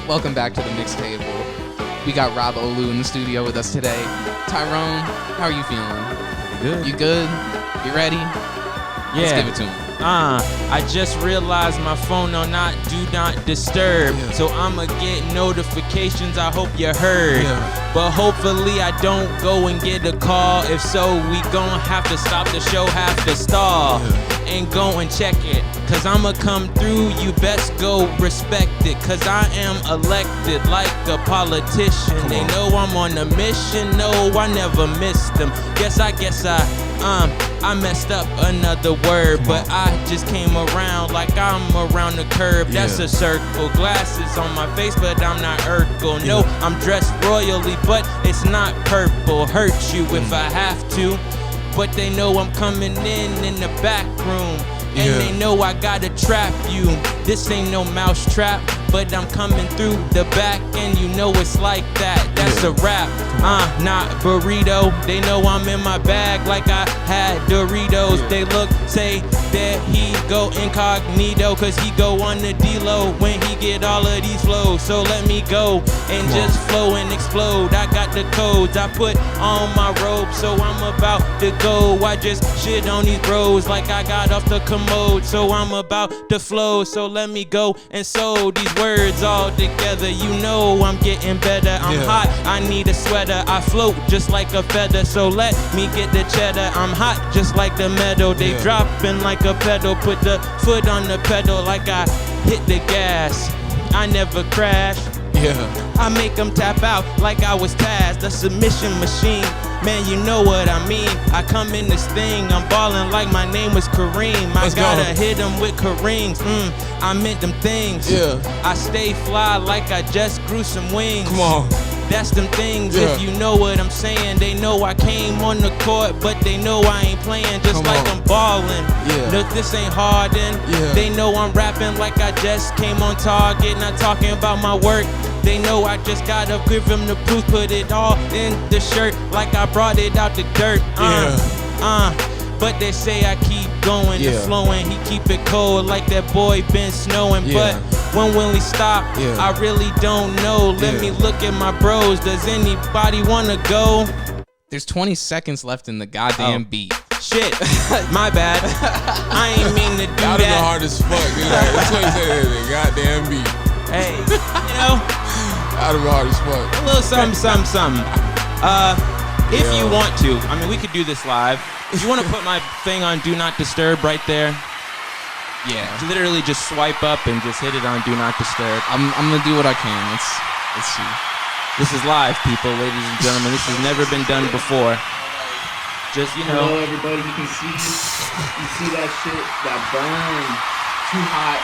Welcome back to the mixtape. We got Rob Olu in the studio with us today. Tyrone, how are you feeling? Good. You good? You ready? Yeah. Let's give it to him. I just realized my phone on do not disturb. Yeah. So I'ma get notifications, I hope you heard. Yeah. But hopefully I don't go and get a call. If so, we gon' have to stop the show, have to stall. Yeah. And go and check it. Cause I'ma come through, you best go respect it. Cause I am elected like a politician. They know I'm on a mission, no, I never missed them. Guess I messed up another word, but I just came around like I'm around the curb. That's a circle. Glasses on my face, but I'm not Urkel. No, I'm dressed royally, but it's not purple. Hurt you if I have to, but they know I'm coming in the back room. And they know I gotta trap you. This ain't no mouse trap, but I'm coming through the back, and you know it's like that. That's a rap, not burrito. They know I'm in my bag like I had Doritos. They look, say that he go incognito, cause he go on the D-Lo when he get all of these flows. So let me go and just flow and explode. I got the codes, I put on my robe, so I'm about to go. I just shit on these bros like I got off the commode, so I'm about to flow. So let me go and sew these words all together. You know I'm getting better. I'm hot, I need a sweater. I float just like a feather, so let me get the cheddar. I'm hot just like the metal. They dropping like a pedal. Put the foot on the pedal like I hit the gas. I never crash. I make them tap out like I was tasked. A submission machine, man, you know what I mean. I come in this thing, I'm ballin' like my name was Kareem. I gotta hit them with Kareems. I meant them things. I stay fly like I just grew some wings. Come on. That's them things, if you know what I'm saying. They know I came on the court, but they know I ain't playing just like I'm ballin'. No, this ain't Harden. They know I'm rapping like I just came on target, not talking about my work. They know I just gotta give them the proof, put it all in the shirt like I brought it out the dirt. But they say I keep going and flowing. He keep it cold like that boy been snowing. But when will he stop? I really don't know. Let me look at my bros. Does anybody wanna go? There's 20 seconds left in the goddamn beat. Shit, my bad. I ain't mean to do That was the that. hardest fuck. That's what he said. The goddamn beat. Hey, you know, That was the hardest fuck. a little something. If you want to, I mean, we could do this live. If you want to put my thing on Do Not Disturb right there, literally just swipe up and just hit it on Do Not Disturb. I'm gonna do what I can. Let's see. This is live, people, ladies and gentlemen. This has never been done before. Just, you know. Hello, everybody. You can see that shit, that burn. Too hot.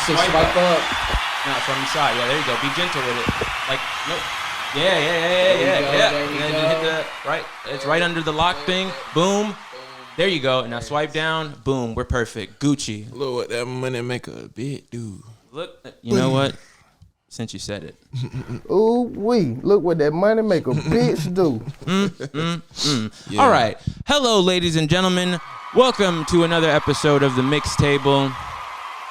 So swipe up. No, from the side. Yeah, there you go. Be gentle with it. Like, nope. Yeah. There we And then go. hit the right. It's right under the lock thing. Boom. There you go. Now swipe down. Boom. We're perfect. Gucci. Look what that money make a bit do. Look. You know what? Since you said it. Ooh wee! Look what that money make a bitch do. All right. Hello, ladies and gentlemen. Welcome to another episode of the Mix Table.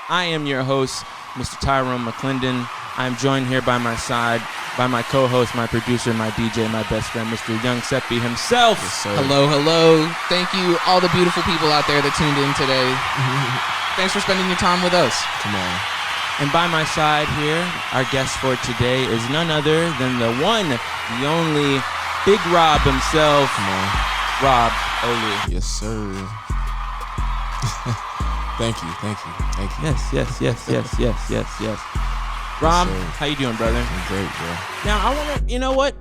I am your host, Mr. Tyrone McClendon. I'm joined here by my side by my co-host, my producer, my DJ, my best friend, Mr. Young Seppi himself. Hello. Thank you, all the beautiful people out there that tuned in today. Thanks for spending your time with us. Come on. And by my side here, our guest for today is none other than the one, the only, Big Rob himself. Come on. Rob Olu. Yes, sir. Thank you. Yes. Rob, how you doing, brother? I'm great, bro. Now, I want to, you know what?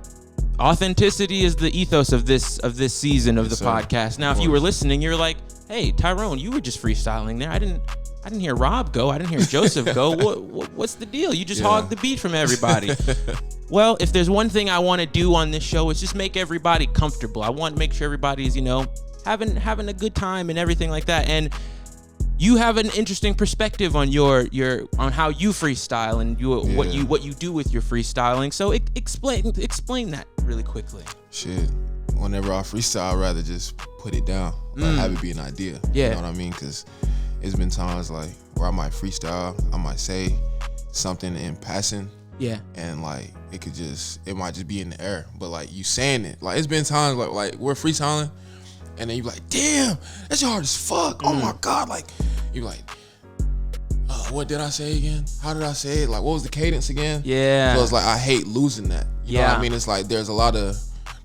Authenticity is the ethos of this season of the podcast. Now, if you were listening, you're like, hey, Tyrone, you were just freestyling there. I didn't hear Rob go. I didn't hear Joseph go. What's the deal? You just hogged the beat from everybody. Well, if there's one thing I want to do on this show, it's just make everybody comfortable. I want to make sure everybody's, having a good time and everything like that. And you have an interesting perspective on on how you freestyle and what you do with your freestyling. So explain that really quickly. Shit. Whenever I freestyle, I'd rather just put it down, like have it be an idea. Yeah. You know what I mean? Because it's been times like where I might freestyle, I might say something in passing. Yeah. And like it might just be in the air, but like you saying it, like it's been times like we're freestyling, and then you be like, damn, that's hard as fuck. Oh my god, like you like, what did I say again? How did I say it? Like what was the cadence again? Yeah. So it's like I hate losing that. You know what I mean? It's like there's a lot of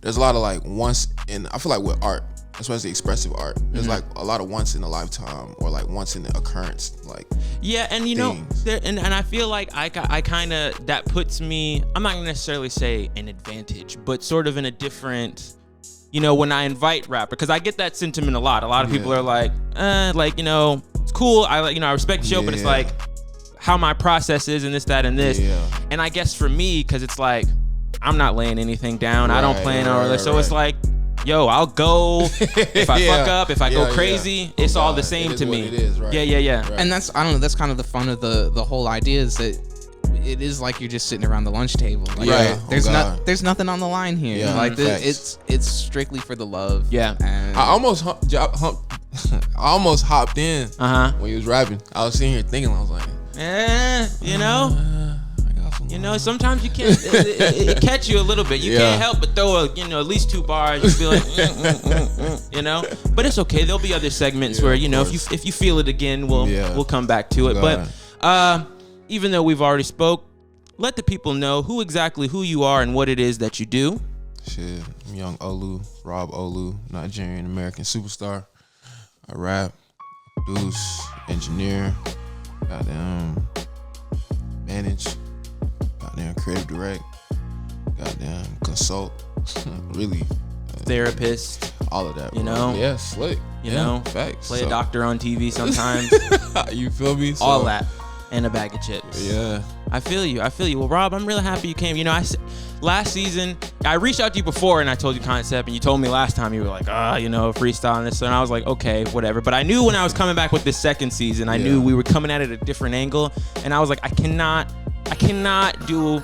like once in, I feel like with art, especially expressive art, there's like a lot of once in a lifetime or like once in the occurrence, like and you know, and I feel like I kind of, that puts me, I'm not gonna necessarily say an advantage, but sort of in a different, you know, when I invite rapper, because I get that sentiment a lot. A lot of people are like, you know, it's cool. I respect the show, but it's like how my process is and this, that, and this. And I guess for me, because it's like I'm not laying anything down. I don't plan on it. So it's like, yo, I'll go if I fuck up, if I go crazy, it's all the same to me. It is, right. Yeah. Right. And that's, I don't know, that's kind of the fun of the whole idea, is that it is like you're just sitting around the lunch table. Like, there's nothing on the line here. Yeah, like it's strictly for the love. Yeah. And I almost hopped in when he was rapping. I was sitting here thinking, I was like, you know. You know, sometimes you can't, it catch you a little bit. You can't help but throw at least 2 bars. You feel like, you know, but it's okay. There'll be other segments where, you know, if you feel it again, we'll come back to it. But even though we've already spoke, let the people know who you are and what it is that you do. Shit, I'm young Olu, Rob Olu, Nigerian American superstar. I rap, produce, engineer, goddamn, manage. Goddamn creative direct, goddamn consult, really, therapist, all of that, you bro. know, yeah, slick, you know, facts. Play a doctor on TV sometimes. You feel me? All that and a bag of chips. Yeah, I feel you. Well, Rob, I'm really happy you came. You know, last season I reached out to you before and I told you concept, and you told me last time you were like, you know, freestyle and this, and I was like, okay, whatever. But I knew when I was coming back with this second season, I knew we were coming at it at a different angle, and I was like, I cannot do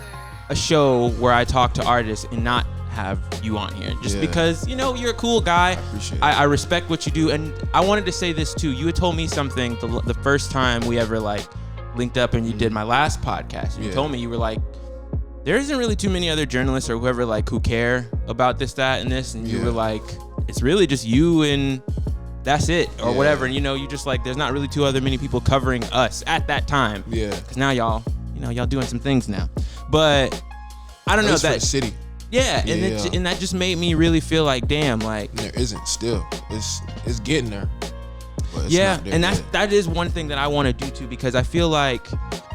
a show where I talk to artists and not have you on here, just because, you know, you're a cool guy. I appreciate it. I respect what you do, and I wanted to say this too. You had told me something the first time we ever like linked up and you did my last podcast. You told me, you were like, there isn't really too many other journalists or whoever like who care about this, that, and this, and you were like, it's really just you and that's it, or whatever. And you know, you just like, there's not really too other many people covering us at that time. Yeah. Because now y'all doing some things now. But I don't know, that for the city. Yeah, and that just made me really feel like, damn, like there isn't still. It's getting there. But it's not there and yet. that is one thing that I want to do too, because I feel like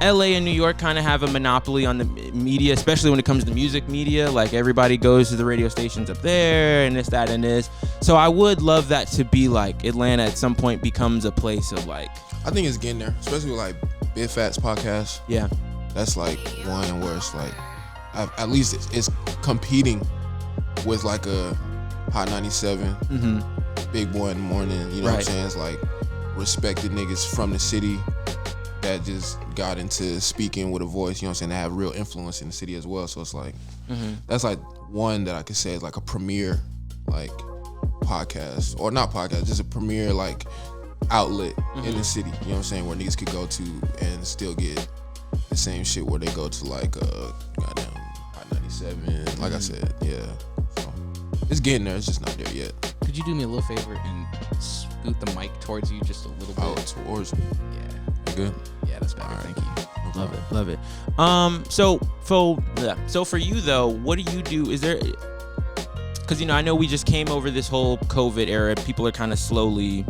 LA and New York kind of have a monopoly on the media, especially when it comes to music media. Like everybody goes to the radio stations up there and this, that, and this. So I would love that to be like Atlanta at some point becomes a place of like. I think it's getting there, especially with like Big Fat's podcast. Yeah. That's like one where it's like, at least it's competing with like a Hot 97, Big Boy in the Morning. You know what I'm saying? It's like respected niggas from the city that just got into speaking with a voice. You know what I'm saying? They have real influence in the city as well. So it's like that's like one that I could say is like a premier like podcast, or not podcast, just a premier like outlet in the city. You know what I'm saying? Where niggas could go to and still get the same shit where they go to like goddamn Hot 97. Like I said, so it's getting there. It's just not there yet. Could you do me a little favor and scoot the mic towards you just a little bit? Oh, towards me. Yeah. You good? Yeah, that's better. Thank you. Love it. So for you though, what do you do? Is there? Because, you know, I know we just came over this whole COVID era. People are kind of slowly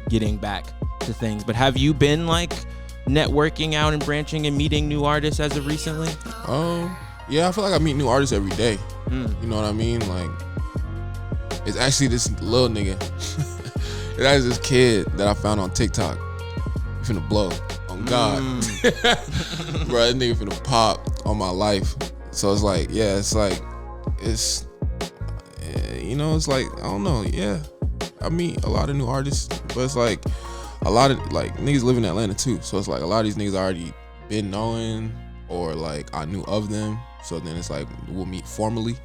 getting back to things. But have you been like networking out and branching and meeting new artists as of recently? Yeah, I feel like I meet new artists every day. You know what I mean? Like, it's actually this little nigga. It's actually this kid that I found on TikTok. He finna blow. On God. Bro, that nigga finna pop on my life. So it's like, it's you know, it's like, I don't know, I meet a lot of new artists, but it's like a lot of like niggas live in Atlanta too. So it's like a lot of these niggas I already been knowing, or like I knew of them. So then it's like we'll meet formally.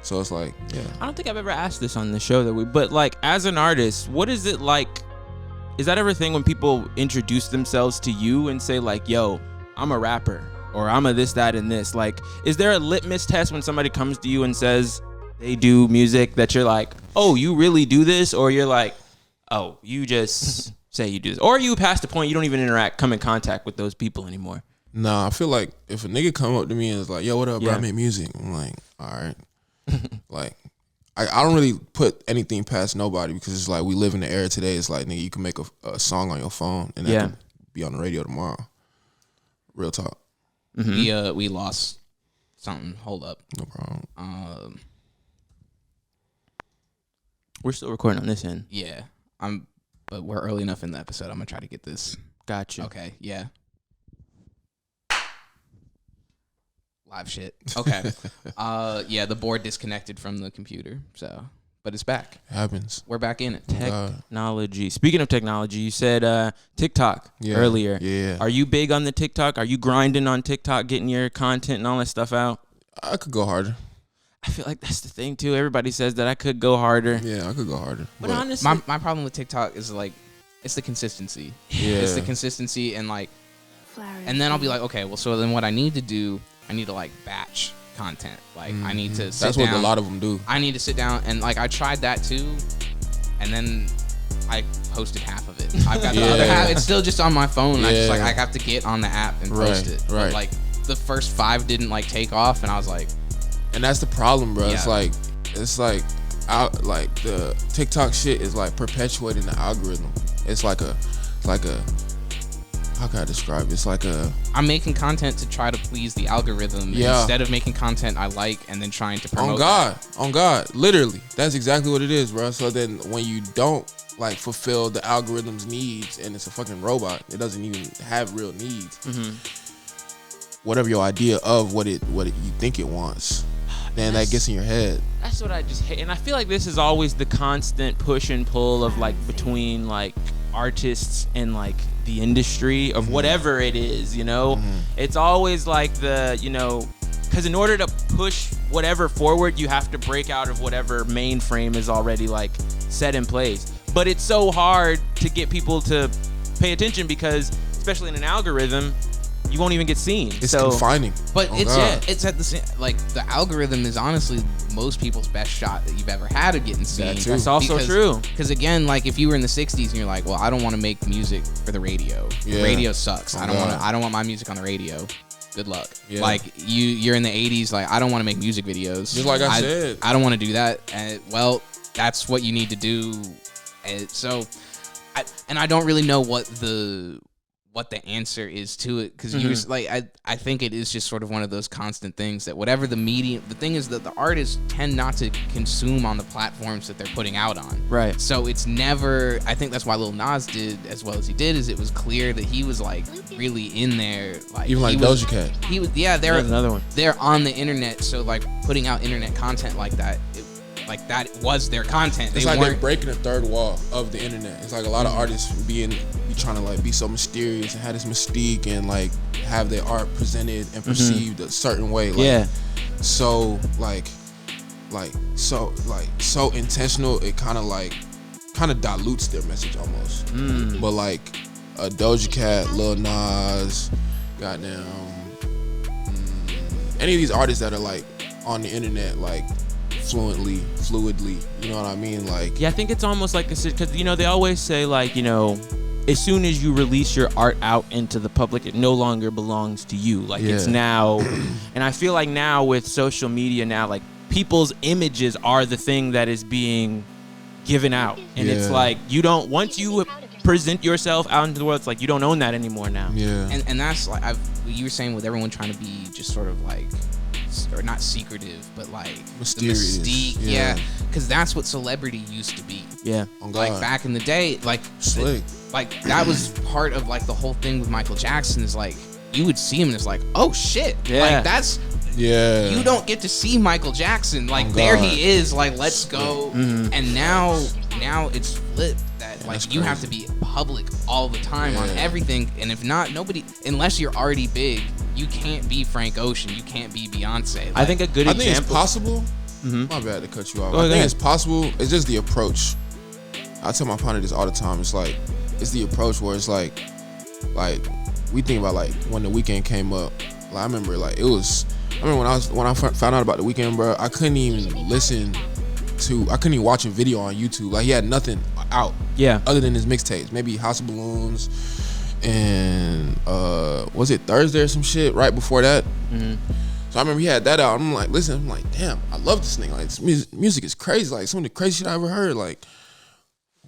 So it's like, I don't think I've ever asked this on the show but like as an artist, what is it like? Is that ever a thing when people introduce themselves to you and say like, yo, I'm a rapper, or I'm a this, that, and this. Like, is there a litmus test when somebody comes to you and says they do music that you're like, oh, you really do this? Or you're like, oh, you just say you do this. Or you past the point you don't even come in contact with those people anymore. Nah, I feel like if a nigga come up to me and is like, yo, what up, bro? I make music. I'm like, all right. Like, I don't really put anything past nobody because it's like we live in the era today. It's like, nigga, you can make a song on your phone and that can be on the radio tomorrow. Real talk. Mm-hmm. We lost something. Hold up. No problem. We're still recording on this end. Yeah. But we're early enough in the episode. I'm gonna try to get this. Gotcha. Okay. Yeah. Live shit. Okay. Yeah, the board disconnected from the computer. So, but it's back. It happens. We're back in it. Technology. Speaking of technology, you said TikTok earlier. Yeah. Are you big on the TikTok? Are you grinding on TikTok, getting your content and all that stuff out? I could go harder. I feel like that's the thing too. Everybody says that I could go harder. Yeah, I could go harder. But honestly, my problem with TikTok is like, it's the consistency. Yeah. It's the consistency and like, and then I'll be like, okay, well, so then what I need to do, I need to like batch content. Like I need to sit That's down. what a lot of them do. I need to sit down and like I tried that too, and then I posted half of it. I've got the other half. It's still just on my phone. Yeah. I just like I have to get on the app and post it. Right. But, like the first 5 didn't like take off, and I was like, and that's the problem, bro. Yeah. It's like the TikTok shit is like perpetuating the algorithm. It's like a how can I describe it? It's like I'm making content to try to please the algorithm instead of making content I like and then trying to promote. On God, literally, that's exactly what it is, bro. So then when you don't like fulfill the algorithm's needs and it's a fucking robot, it doesn't even have real needs. Whatever your idea of what it you think it wants, then that gets in your head. That's what I just hate. And I feel like this is always the constant push and pull of like between like artists and like the industry of whatever it is, you know? It's always like the, you know, because in order to push whatever forward, you have to break out of whatever mainframe is already like set in place. But it's so hard to get people to pay attention because, especially in an algorithm, you won't even get seen. It's confining. But it's at the same, like the algorithm is honestly most people's best shot that you've ever had of getting seen. That's also true. Because again, like if you were in the 60s and you're like, well, I don't want to make music for the radio. The radio sucks. I don't want my music on the radio. Good luck. Yeah. Like you're in the 80s, like I don't want to make music videos. Just like I said. I don't want to do that. And well, that's what you need to do. And so I don't really know what the answer is to it, because you're like I think it is just sort of one of those constant things that whatever the medium, the thing is that the artists tend not to consume on the platforms that they're putting out on. Right. So it's never, I think that's why Lil Nas did as well as he did, is it was clear that he was like really in there, like even like Doja Cat. He was they're another one. They're on the internet, so like putting out internet content like that, like that was their content. It's like they're breaking the third wall of the internet. It's like a lot of artists be trying to like be so mysterious and have this mystique and like have their art presented and perceived a certain way. Like, so so intentional. It kind of dilutes their message almost. But like a Doja Cat, Lil Nas, goddamn, any of these artists that are like on the internet like fluidly, you know what I mean? Like, yeah, I think it's almost like this, because you know they always say like, you know, as soon as you release your art out into the public, it no longer belongs to you. Like it's now, and I feel like now with social media now, like people's images are the thing that is being given out, and it's like you don't, once you present yourself out into the world, it's like you don't own that anymore now. And that's like you were saying with everyone trying to be just sort of like, or not secretive, but like mysterious. The mystique, because that's what celebrity used to be. Like back in the day, like slick. Like that was part of like the whole thing with Michael Jackson, is like you would see him and it's like, oh shit, like that's you don't get to see Michael Jackson, like there he is, like let's go. And now it's flipped, that like you have to be public all the time on everything, and if not, nobody, unless you're already big, you can't be Frank Ocean, you can't be Beyonce. Like, I think a good example. I think it's possible. My bad to cut you off. I think it's possible. It's just the approach. I tell my partner this all the time. It's like, it's the approach where it's like we think about like when The Weeknd came up. Like, I remember like when I found out about The Weeknd, bro. I couldn't even watch a video on YouTube. Like, he had nothing out. Yeah. Other than his mixtapes, maybe House of Balloons, and was it Thursday or some shit right before that? Mm-hmm. So I remember he had that out. I'm like, listen, I'm like, damn, I love this nigga. Like, this music is crazy. Like, some of the crazy shit I ever heard. Like,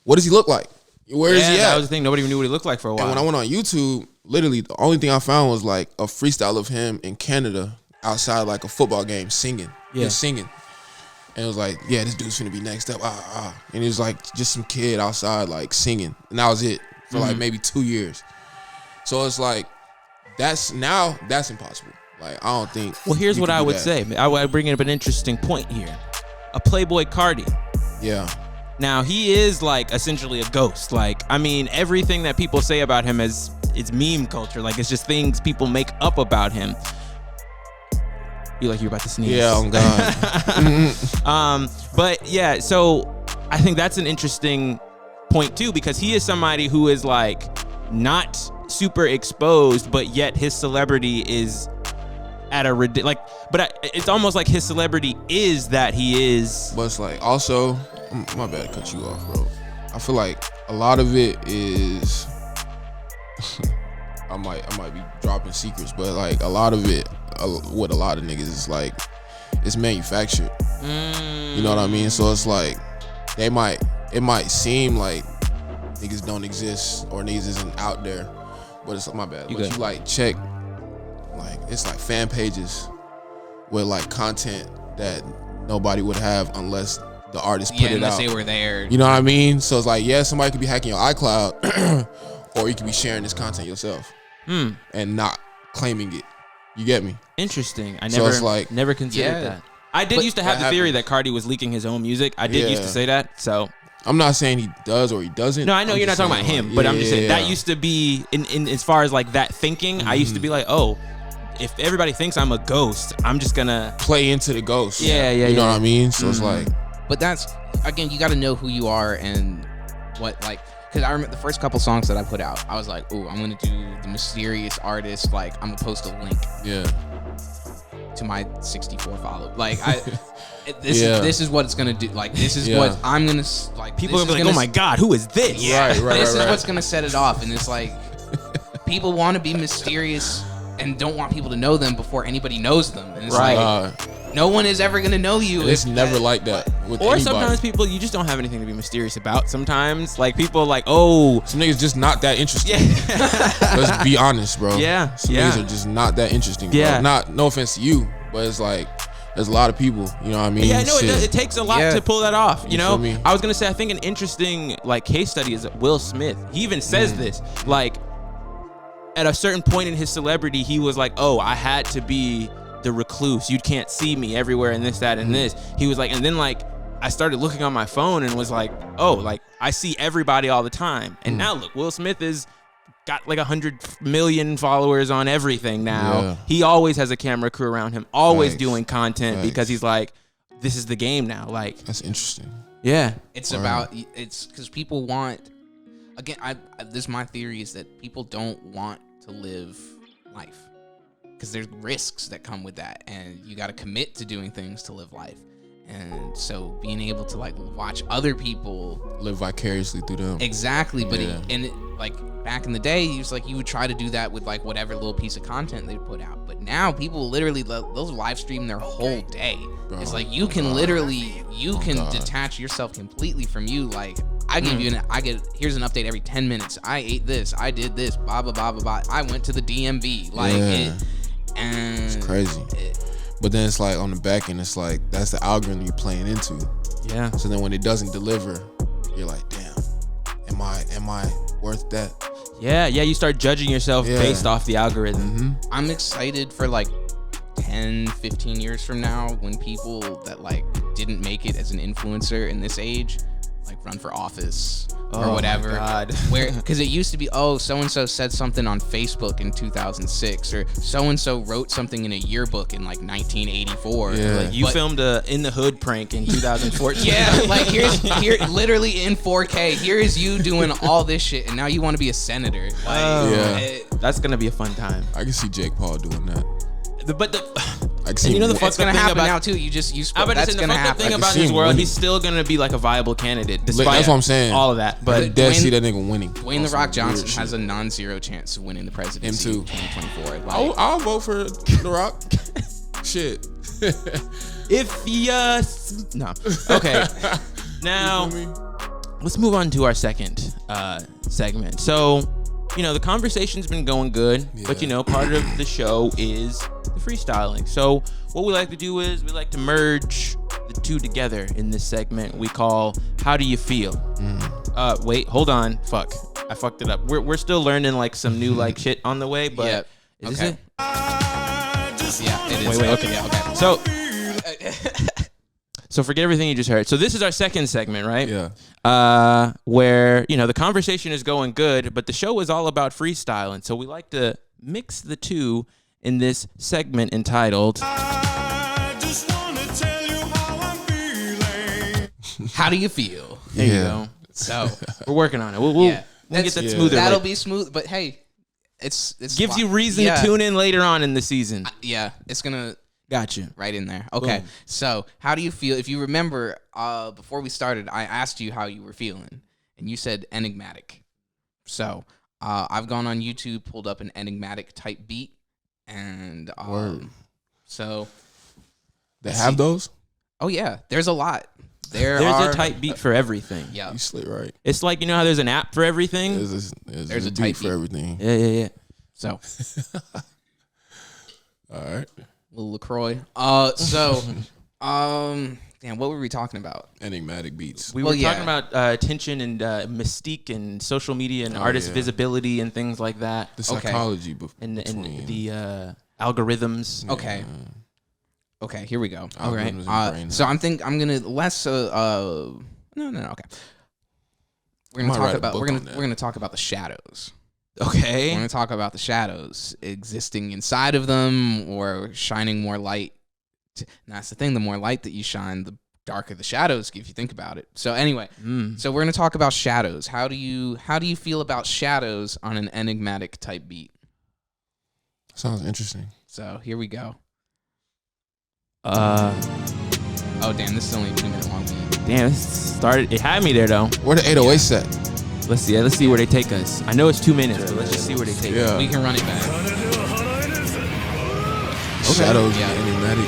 what does he look like? Where is he at? That was the thing. Nobody knew what he looked like for a while. And when I went on YouTube, literally the only thing I found was like a freestyle of him in Canada outside like a football game singing. Yeah. Just singing. And it was like, yeah, this dude's finna be next up. And it was like just some kid outside like singing. And that was it for like maybe 2 years. So it's like, that's impossible. Like, I don't think. Well, here's what I would say. I would bring up an interesting point here. A Playboy Cardi. Yeah. Now, he is like essentially a ghost. Like, I mean, everything that people say about him is meme culture. Like, it's just things people make up about him. You like you're about to sneeze. Yeah, I'm gone. But yeah, so I think that's an interesting point too, because he is somebody who is like not super exposed, but yet his celebrity is at a it's almost like his celebrity is that he is. But it's like, also, my bad to cut you off, bro. I feel like a lot of it is I might be dropping secrets, but like a lot of it with a lot of niggas is like it's manufactured. You know what I mean? So it's like it might seem like niggas don't exist or niggas isn't out there, but it's my bad. You like check, like it's like fan pages with like content that nobody would have unless the artist put it out. Unless they were there. You know what I mean? So it's like, yeah, somebody could be hacking your iCloud or you could be sharing this content yourself and not claiming it. You get me? Interesting. I never considered that. I did used to have the theory that Cardi was leaking his own music. I did used to say that. So I'm not saying he does or he doesn't. No, I know you're not talking about him, but I'm just saying that used to be in as far as like that thinking. I used to be like, oh, if everybody thinks I'm a ghost, I'm just gonna play into the ghost. You know what I mean? So it's like, but that's again, you got to know who you are and what like. Because I remember the first couple songs that I put out, I was like, "Ooh, I'm gonna do the mysterious artist. Like, I'm gonna post a link, to my 64 follow. Like, this is what it's gonna do. Like, this is what I'm gonna like. People are gonna be like, "Oh my God, who is this?" Yeah, this is what's gonna set it off. And it's like, people want to be mysterious and don't want people to know them before anybody knows them. And it's like, no one is ever gonna know you. It's never like that with or anybody. Sometimes people, you just don't have anything to be mysterious about. Sometimes, like people, like, oh, some niggas just not that interesting. Let's be honest, bro. Some niggas are just not that interesting. Bro. No offense to you, but it's like there's a lot of people. You know what I mean? Yeah, no, it takes a lot to pull that off. You know, feel me? I was gonna say, I think an interesting like case study is Will Smith. He even says this, like, at a certain point in his celebrity, he was like, oh, I had to be the recluse. You can't see me everywhere and this, that, and this. He was like, and then like I started looking on my phone and was like, oh, like I see everybody all the time. And now look, Will Smith is got like 100 million followers on everything now. He always has a camera crew around him, always doing content because he's like, this is the game now. Like, that's interesting. Yeah. It's it's because people want, again, this is my theory, is that people don't want to live life because there's risks that come with that, and you got to commit to doing things to live life. And so being able to like watch other people live vicariously through them. Exactly. But like back in the day, you would try to do that with like whatever little piece of content they put out. But now people literally, they'll live stream their whole day. Bro, it's like you can literally detach yourself completely from you. Like, I give you here's an update every 10 minutes. I ate this, I did this, blah blah blah blah blah. I went to the DMV. Like it's crazy. But then it's like on the back end, it's like that's the algorithm you're playing into. Yeah. So then when it doesn't deliver, you're like, damn, am I worth that? Yeah, you start judging yourself based off the algorithm. I'm excited for like 10, 15 years from now when people that like didn't make it as an influencer in this age like run for office or whatever. God. Where because it used to be, oh, so and so said something on Facebook in 2006, or so and so wrote something in a yearbook in like 1984. Yeah. Like you filmed a In the Hood prank in 2014. Yeah, like here literally in 4K. Here is you doing all this shit, and now you want to be a senator. Like, That's gonna be a fun time. I can see Jake Paul doing that. I can see you know the it's fucked up gonna thing happen about now too. that's gonna the happen. thing I about can his see world. him He's still gonna be like a viable candidate, despite That's what I'm saying. all of that. But I dead Dwayne- see that nigga winning. Dwayne The Rock Johnson has a non-zero chance of winning the presidency Him in too. 2024. Like, I'll vote for The Rock. Shit. if yes, no. Okay. Now let's move on to our second segment. So, the conversation's been going good, but part of the show is the freestyling. So what we like to do is we like to merge the two together in this segment we call How Do You Feel? Wait, hold on. Fuck. I fucked it up. We're still learning like some new like shit on the way, but is this it? Yeah, it is. Wait, Okay, yeah, okay. So forget everything you just heard. So this is our second segment, right? Yeah. Where, the conversation is going good, but the show is all about freestyling. So we like to mix the two in this segment entitled I just wanna tell you how I'm feeling. How do you feel? There you go. So we're working on it. We'll get that smoother. that'll later. be smooth, but hey, it's Gives you reason to tune in later on in the season. Yeah, it's gonna Gotcha. right in there. Okay, Boom. so how do you feel? If you remember, before we started, I asked you how you were feeling, and you said enigmatic. So I've gone on YouTube, pulled up an enigmatic type beat, and Word. so They have those? oh yeah, there's a lot. There's a type beat for everything. Yeah, You slick right. It's like, how there's an app for everything? There's a a type beat for beat. everything. Yeah. so All right. little LaCroix. Damn, what were we talking about? Enigmatic beats. We Well, were yeah. talking about attention and mystique and social media and artist yeah. visibility and things like that. The psychology between And the algorithms. Okay. Okay, here we go. Algorithms Okay. and brain So I'm gonna less no, okay. We're gonna Might talk write a about book we're on gonna that. we're gonna talk about the shadows. Okay. We're gonna talk about the shadows existing inside of them or shining more light. And that's the thing, the more light that you shine, the darker the shadows if you think about it. So anyway, so we're gonna talk about shadows. How do you feel about shadows on an enigmatic type beat? Sounds interesting. So here we go. Oh damn, this is only a 2-minute long beat. Damn, this started. It had me there though. Where the 808 set? Let's see where they take us. I know it's 2 minutes, but let's just see where they take us. Yeah. We can run it back. Shadows Yeah. and enigmatic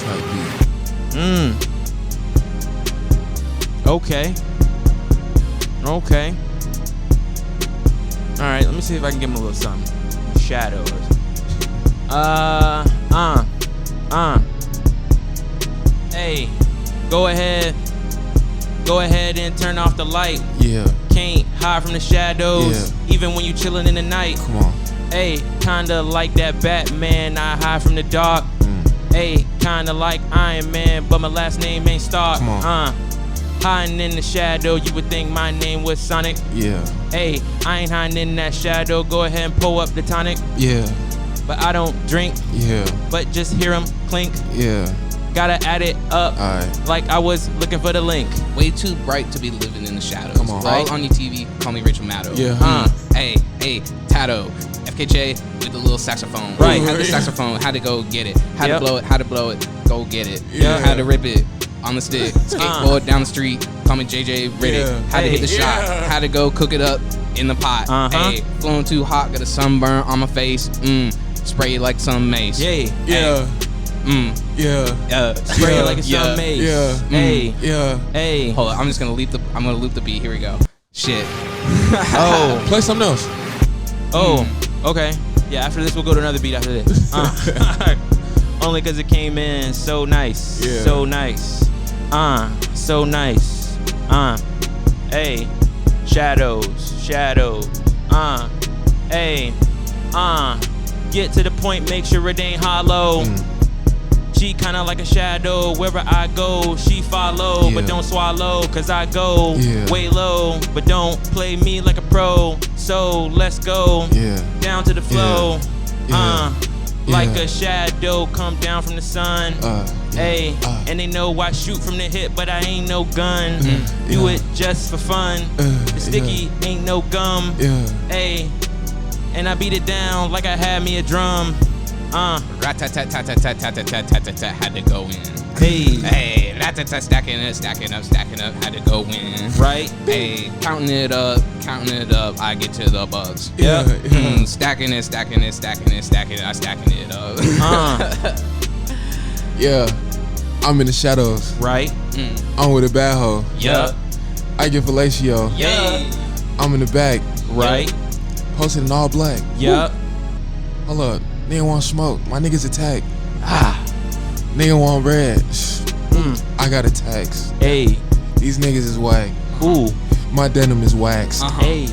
type beat. Okay. All right, let me see if I can give him a little something. Shadows. Hey, go ahead and turn off the light. Yeah. Can't hide from the shadows, even when you chilling in the night. Come on. Hey, kinda like that Batman, I hide from the dark. Hey, kinda like Iron Man, but my last name ain't Stark. Come on. Hiding in the shadow, you would think my name was Sonic. Yeah. Hey, I ain't hiding in that shadow, go ahead and pull up the tonic. Yeah. But I don't drink, Yeah. but just hear 'em clink. Yeah. Gotta add it up, Alright. like I was looking for the link. Way too bright to be living in the shadows. Come on. Right Right. on your TV, call me Rachel Maddow. Yeah. Hey, Tato. FKJ with the little saxophone. Right. Had the saxophone, had to go get it. Had Yep. to blow it, go get it. Yeah. Had to rip it on the stick. Skateboard down the street, call me JJ Riddick. Yeah. Had to hit the Hey. shot, Yeah. had to go cook it up in the pot. Hey, flown too hot, got a sunburn on my face. Spray it like some mace. Yay. Yeah. Yeah. Spray Yeah. it like it's Yeah. some maze. Yeah. Hey. Yeah. Hey. Hold on, I'm gonna loop the beat. Here we go. Shit. Oh. Play something else. Oh. Okay. Yeah, after this, we'll go to another beat after this. Only because it came in so nice. Yeah. So nice. So nice. Hey. Shadows. Hey. Get to the point, make sure it ain't hollow. She kinda like a shadow, wherever I go, she follow, but don't swallow, cause I go way low, but don't play me like a pro. So let's go down to the flow. Like a shadow come down from the sun. And they know I shoot from the hip, but I ain't no gun. Do it just for fun. The sticky ain't no gum. And I beat it down like I had me a drum. Rat-tat-tat-tat-tat-tat-tat-tat-tat-tat, had to go in. Hey, rat-tat-tat, stacking up, had to go in. Right? Hey, counting it up, I get to the bugs. Stacking it, I stacking it up. Yeah, I'm in the shadows. Right? I'm with a bad hoe. Yeah. I get fellatio. Yeah. I'm in the back. Right? Posted in all black. Yup. Hold up. Nigga want smoke. My niggas attack. Nigga want red. I got attacks. Hey. These niggas is whack. Ooh. My denim is waxed. Hey.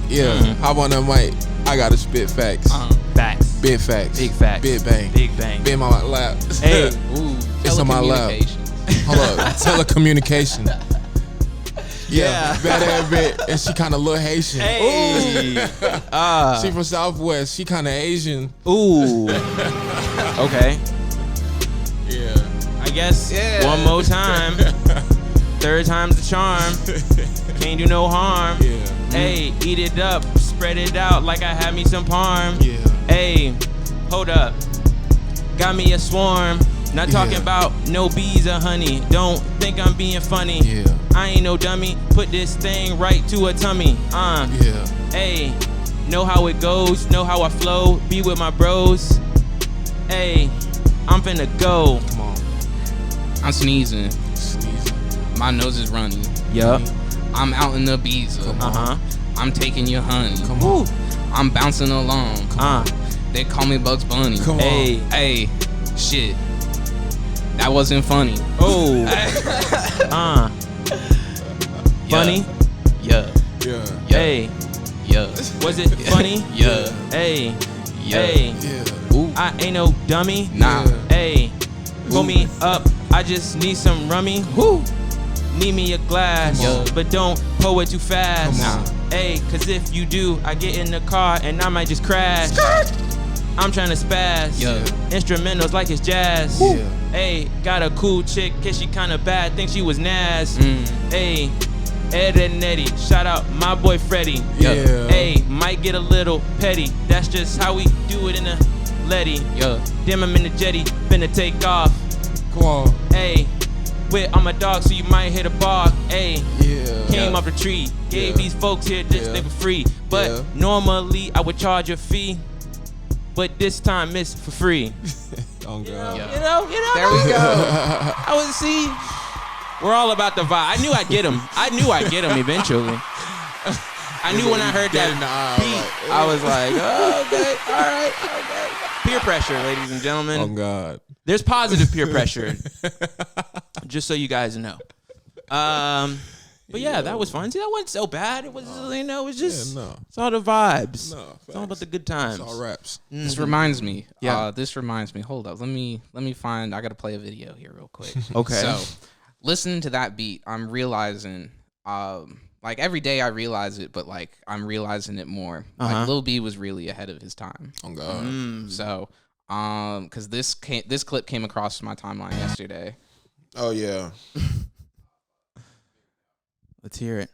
Yeah. Hop on that mic. I gotta spit facts. Facts. Big facts. Big facts. Big bang. Big bang. Be in my lap. Hey. Ooh, It's on my lap. Hold up. Telecommunication. Yeah. Bad ass bit. And she kinda little Haitian. Hey. She from Southwest. She kinda Asian. Ooh. Okay. Yeah. I guess one more time. Third time's the charm. Can't do no harm. Hey, eat it up, spread it out like I had me some parm. Hey, hold up. Got me a swarm. Not talking about no bees or honey. Don't think I'm being funny. I ain't no dummy. Put this thing right to her tummy. Hey, know how it goes, know how I flow. Be with my bros. Hey, I'm finna go. Come on. I'm sneezing. My nose is running. Yup. I'm out in the Ibiza. I'm taking your honey. Come on. I'm bouncing along. They call me Bugs Bunny. Come on. Hey, shit. That wasn't funny. Oh. Funny? Yeah. Hey. Yeah. Was it funny? Yeah. Hey. Yeah. Hey. Ooh. I ain't no dummy. Nah. Hey. Pull me up. I just need some rummy. Woo. Need me a glass. But don't pull it too fast. Nah. Hey, cause if you do, I get in the car and I might just crash. I'm trying to spaz. Instrumentals like it's jazz. Hey, got a cool chick, cause she kinda bad, think she was Nas. Hey, Ed and Eddie, shout out my boy Freddie. Hey, might get a little petty. That's just how we do it in the Letty. Damn, I'm in the jetty, finna take off. Come on. Hey, with all my dogs, so you might hit a bar. Hey, came off the tree, gave these folks here just live for free. But normally I would charge a fee, but this time it's for free. Oh God. You know. There we go. I was see. We're all about the vibe. I knew I'd get him. Eventually. I knew when I heard that beat, I was like, oh, okay, all right, okay. Peer pressure, ladies and gentlemen. Oh God. There's positive peer pressure. Just so you guys know. But yeah, that was fun. See, that wasn't so bad. It was, it was just, it's all the vibes. It's all about the good times. It's all raps. This reminds me. Yeah. This reminds me. Hold up. Let me find. I gotta play a video here real quick. Okay. So, listening to that beat, I'm realizing. Like every day I realize it, but like I'm realizing it more. Like Lil B was really ahead of his time. Oh God. So, because this clip came across my timeline yesterday. Oh yeah. Let's hear it.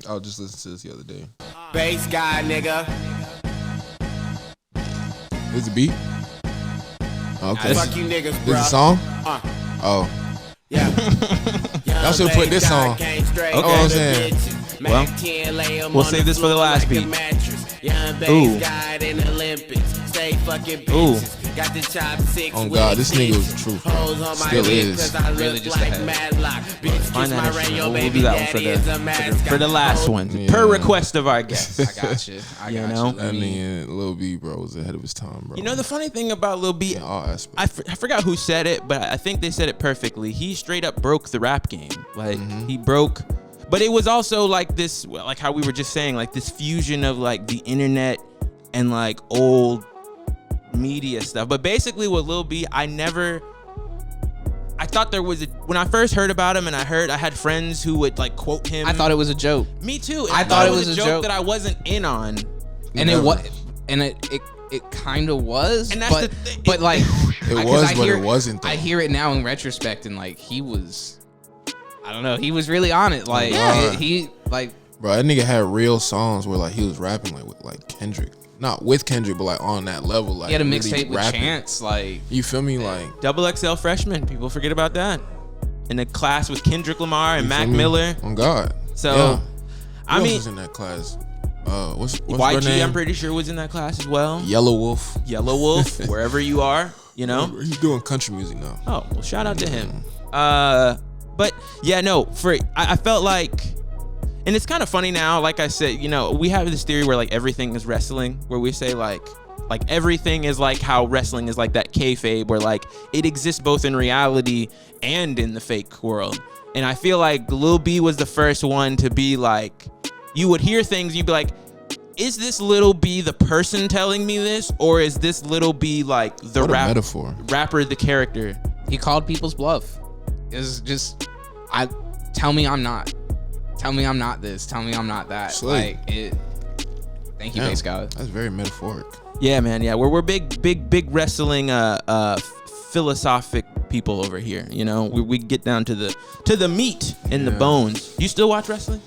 I was just listening to this the other day. Bass guy, nigga. Is it beat? Okay. Fuck you niggas, bro. This is a song? Oh. Yeah. Y'all should put this on. Okay. You know what I'm saying? Well, we'll save this for the last beat. Ooh. Ooh. Got the chopsticks. Oh God, this nigga was the truth. Still is. Really just ahead. Find that instrument. We'll do that one for the last one. Yeah. Per request of our guest. I got you. You know? That nigga, Lil B, bro, was ahead of his time, bro. You know the funny thing about Lil B, In all aspects. I forgot who said it, but I think they said it perfectly. He straight up broke the rap game. Like he broke, but it was also like this, like how we were just saying, like this fusion of like the internet and like old media stuff. But basically with Lil B, I thought there was when I first heard about him, and I had friends who would like quote him. I thought it was a joke. Me too. I thought it was a joke that I wasn't in on. And it kind of was. And that's the thing. But like it was, but it wasn't. Though. I hear it now in retrospect, and like he was, I don't know, he was really on it. Like he like. Bro, that nigga had real songs where like he was rapping like with like Kendrick. Not with Kendrick, but like on that level. Like he had a really mixtape with rapping. Chance, like you feel me, like Double XL freshman. People forget about that. In a class with Kendrick Lamar and Mac Miller. On God. So, yeah. I Who mean, else was in that class. What's her YG? name? I'm pretty sure was in that class as well. Yellow Wolf. Yellow Wolf, wherever you are, you know. He's doing country music now. Oh well, shout out to him. But yeah, no. I felt like. And it's kind of funny now, like I said, you know, we have this theory where like everything is wrestling, where we say like everything is like how wrestling is like that kayfabe, where like it exists both in reality and in the fake world. And I feel like Lil B was the first one to be like, you would hear things, you'd be like, is this Lil B the person telling me this, or is this Lil B like the rapper, the character? He called people's bluff. It's just, tell me I'm not. Tell me I'm not this. Tell me I'm not that. Slick. Like it. Thank you, Bass God. That's very metaphoric. Yeah, man. Yeah, we're big wrestling philosophic people over here. You know, we get down to the meat and the bones. You still watch wrestling?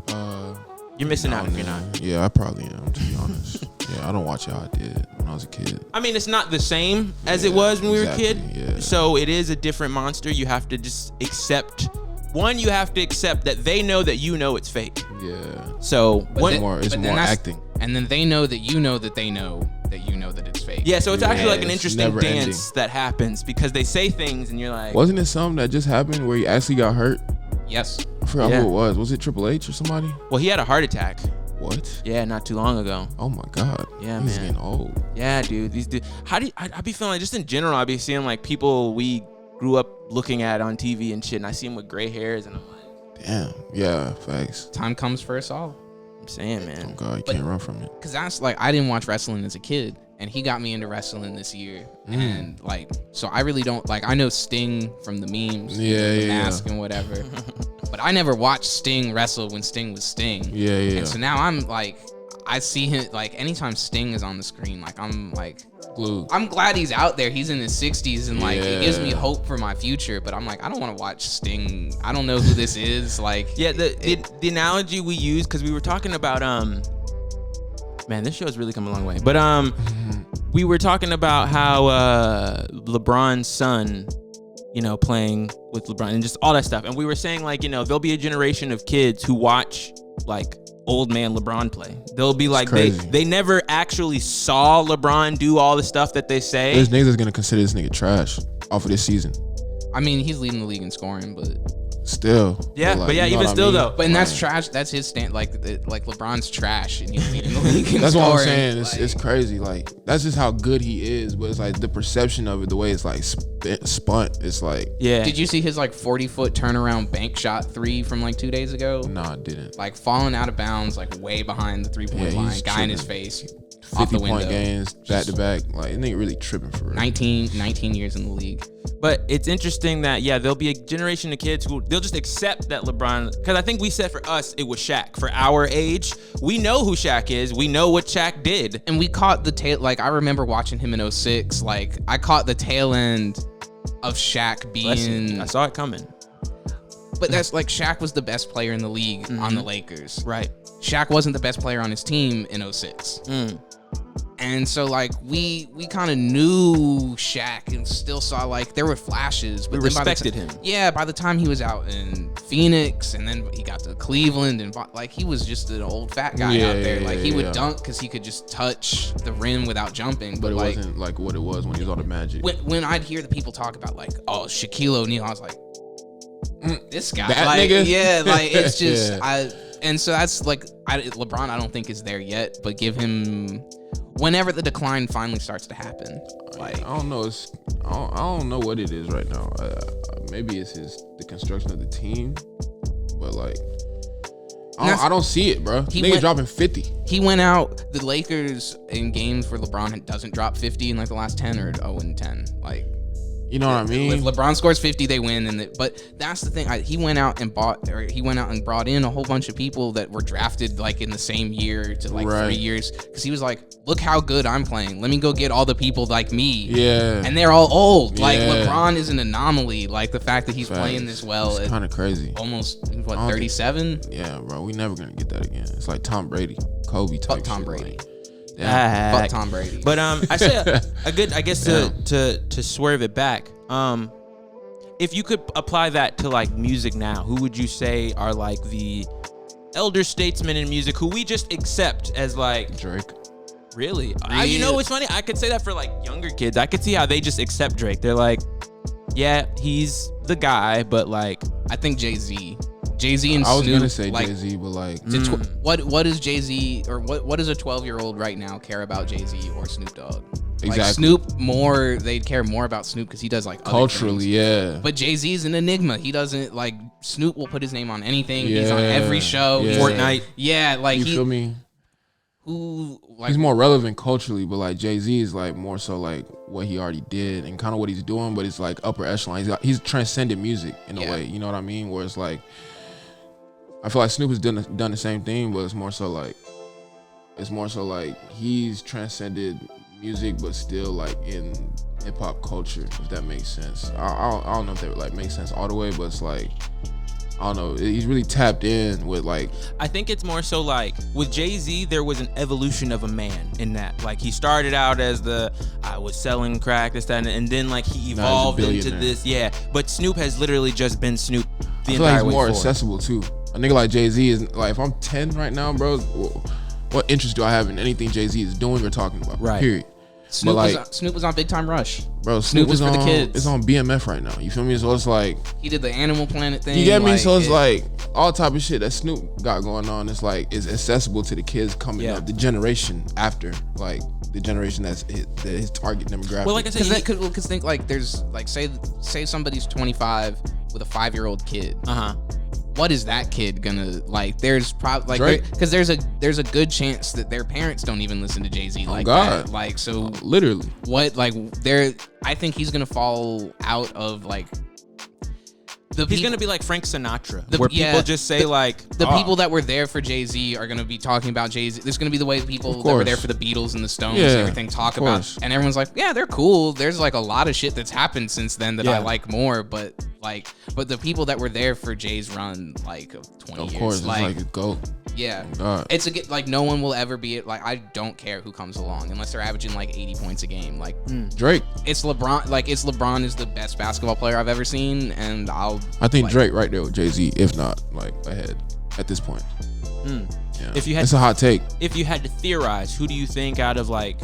You're missing out if you're not. Yeah, I probably am, to be honest. Yeah, I don't watch how I did when I was a kid. I mean, it's not the same as it was when we were a kid. Yeah. So it is a different monster. You have to just accept. One, you have to accept that they know that you know it's fake. Yeah. So it's more acting. And then they know that you know that they know that you know that it's fake. Yeah, so it's actually like an it's interesting never dance ending. that happens because they say things and you're like, Wasn't it something that just happened where he actually got hurt? Yes. I forgot who it was. Was it Triple H or somebody? Well, he had a heart attack. What? Yeah, not too long ago. Oh my God. Yeah, He's man. getting old. Yeah, dude. These dude. How do you, I be feeling like just in general? I be seeing like people we grew up looking at on TV and shit, and I see them with gray hairs, and I'm like, damn. Yeah, facts. Time comes for us all. I'm saying, man. Oh God, you can't run from it. Cause that's like I didn't watch wrestling as a kid, and he got me into wrestling this year, and like so I really don't like. I know Sting from the memes, the mask and whatever, but I never watched Sting wrestle when Sting was Sting. Yeah. And so now I'm like, I see him like anytime Sting is on the screen, like I'm like glued. I'm glad he's out there. He's in his 60s and like it gives me hope for my future. But I'm like, I don't want to watch Sting. I don't know who this is. Like, yeah, the analogy we use because we were talking about man, this show has really come a long way. But we were talking about how LeBron's son, you know, playing with LeBron and just all that stuff. And we were saying like, you know, there'll be a generation of kids who watch like old man LeBron play. They'll be like they never actually saw LeBron do all the stuff that they say. There's niggas that's gonna consider this nigga trash off of this season. I mean, he's leading the league in scoring, but still. Yeah, but yeah, even still though. But and that's trash. That's his stand. Like LeBron's trash, and he's leading the league in that's scoring. what I'm saying. It's crazy. Like that's just how good he is. But it's like the perception of it, the way it's like spun. It's like yeah. Did you see his like 40-foot turnaround bank shot 3 from like 2 days ago? No, I didn't. Like falling out of bounds, like way behind the 3-point line. Guy tripping. in his face. Off the 50-point window. games back to back. Like nigga really tripping for real. 19 years in the league. But it's interesting that there'll be a generation of kids who they'll just accept that LeBron, because I think we said for us it was Shaq. For our age, we know who Shaq is. We know what Shaq did, and we caught the tail. Like I remember watching him in 06. Like I caught the tail end of Shaq being. I saw it coming. But that's like Shaq was the best player in the league on the Lakers. Right. Shaq wasn't the best player on his team in 06. And so like we kind of knew Shaq and still saw like there were flashes, but we respected him. Yeah, by the time he was out in Phoenix and then he got to Cleveland and like he was just an old fat guy out there. Like he would dunk because he could just touch the rim without jumping. But it like, wasn't like what it was when he was on the Magic. When I'd hear the people talk about like, oh, Shaquille O'Neal, I was like, this guy, that like, nigga? yeah, like it's just and so that's like LeBron. I don't think is there yet, but give him. Whenever the decline finally starts to happen, like I don't know, I don't know what it is right now. Maybe it's the construction of the team, but like I don't see it, bro. Nigga dropping 50. He went out. The Lakers in games where LeBron doesn't drop 50 in like the last 10 or 0-10. Like, you know what I mean? If LeBron scores 50, they win. But that's the thing. He went out and brought in a whole bunch of people that were drafted like in the same year to like 3 years, because he was like, look how good I'm playing. Let me go get all the people like me. Yeah. And they're all old. Like, LeBron is an anomaly. Like, the fact that he's playing this well. It's kind of crazy. Almost, 37? Yeah, bro. We never going to get that again. It's like Tom Brady, Kobe type Fuck Tom shit, Brady. Like, Fuck Tom Brady. But I say a good, I guess to swerve it back. If you could apply that to like music now, who would you say are like the elder statesmen in music who we just accept as like Drake? Really? You know what's funny? I could say that for like younger kids. I could see how they just accept Drake. They're like, yeah, he's the guy, but like, I think Jay-Z and Snoop. I was gonna say like, Jay-Z, but like, what is Jay-Z or what does a 12-year-old right now care about Jay-Z or Snoop Dogg? Exactly. Like Snoop more, they'd care more about Snoop because he does like culturally, yeah. But Jay-Z's an enigma. He doesn't like, Snoop will put his name on anything. He's on every show. Yeah. Fortnite. Yeah, like you feel me? Like, he's more relevant culturally, but like Jay-Z is like more so like what he already did and kind of what he's doing, but it's like upper echelon. He's transcended music in a way, you know what I mean? Where it's like, I feel like Snoop has done the same thing, but it's more so like he's transcended music, but still like in hip hop culture, if that makes sense. I don't know if that would like make sense all the way, but it's like, I don't know. He's really tapped in with like. I think it's more so like with Jay-Z, there was an evolution of a man in that. Like he started out as I was selling crack, this, that, and then like he evolved into this. Yeah, but Snoop has literally just been Snoop the entire way. I feel like he's more forward. accessible too. A nigga like Jay-Z is like, if I'm 10 right now, bro, what interest do I have in anything Jay-Z is doing or talking about? Right. Period. Snoop was on Big Time Rush. Bro, Snoop was for the kids. It's on BMF right now. You feel me? So it's like, he did the Animal Planet thing. You get me? So it's like all type of shit that Snoop got going on. It's like is accessible to the kids coming up, the generation after, like the generation that's his target demographic. Well, like I said, because think like there's like say somebody's 25 with a 5-year-old kid. What is that kid gonna like? There's probably like because there's a good chance that their parents don't even listen to Jay-Z like that. Like so, literally, what like I think he's gonna fall out of like. He's gonna be like Frank Sinatra, where people just say people that were there for Jay-Z are gonna be talking about Jay-Z. There's gonna be the way people that were there for the Beatles and the Stones and everything talk about, and everyone's like, yeah, they're cool. There's like a lot of shit that's happened since then that I like more, but the people that were there for Jay's run like of 20 years, of course, like a GOAT. Yeah, it's like no one will ever be like, I don't care who comes along unless they're averaging like 80 points a game. Like Drake, it's LeBron. Like LeBron is the best basketball player I've ever seen, and I think Drake right there with Jay-Z, if not like ahead at this point. Yeah. It's a hot take. If you had to theorize, who do you think out of like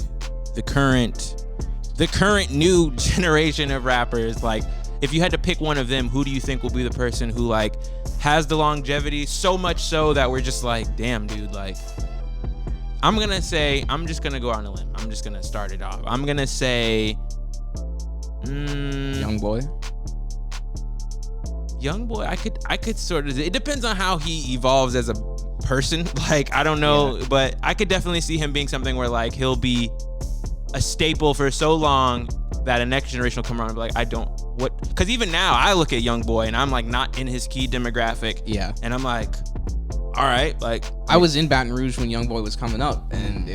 the current new generation of rappers, like if you had to pick one of them, who do you think will be the person who like has the longevity so much so that we're just like, damn, dude, like I'm just gonna go on a limb. I'm just gonna start it off. I'm gonna say Young Boy. I could sort of, it depends on how he evolves as a person. Like, I don't know, but I could definitely see him being something where like he'll be a staple for so long that a next generation will come around and be like, because even now I look at Young Boy and I'm like not in his key demographic. Yeah. And I'm like, all right, like I was in Baton Rouge when Young Boy was coming up, and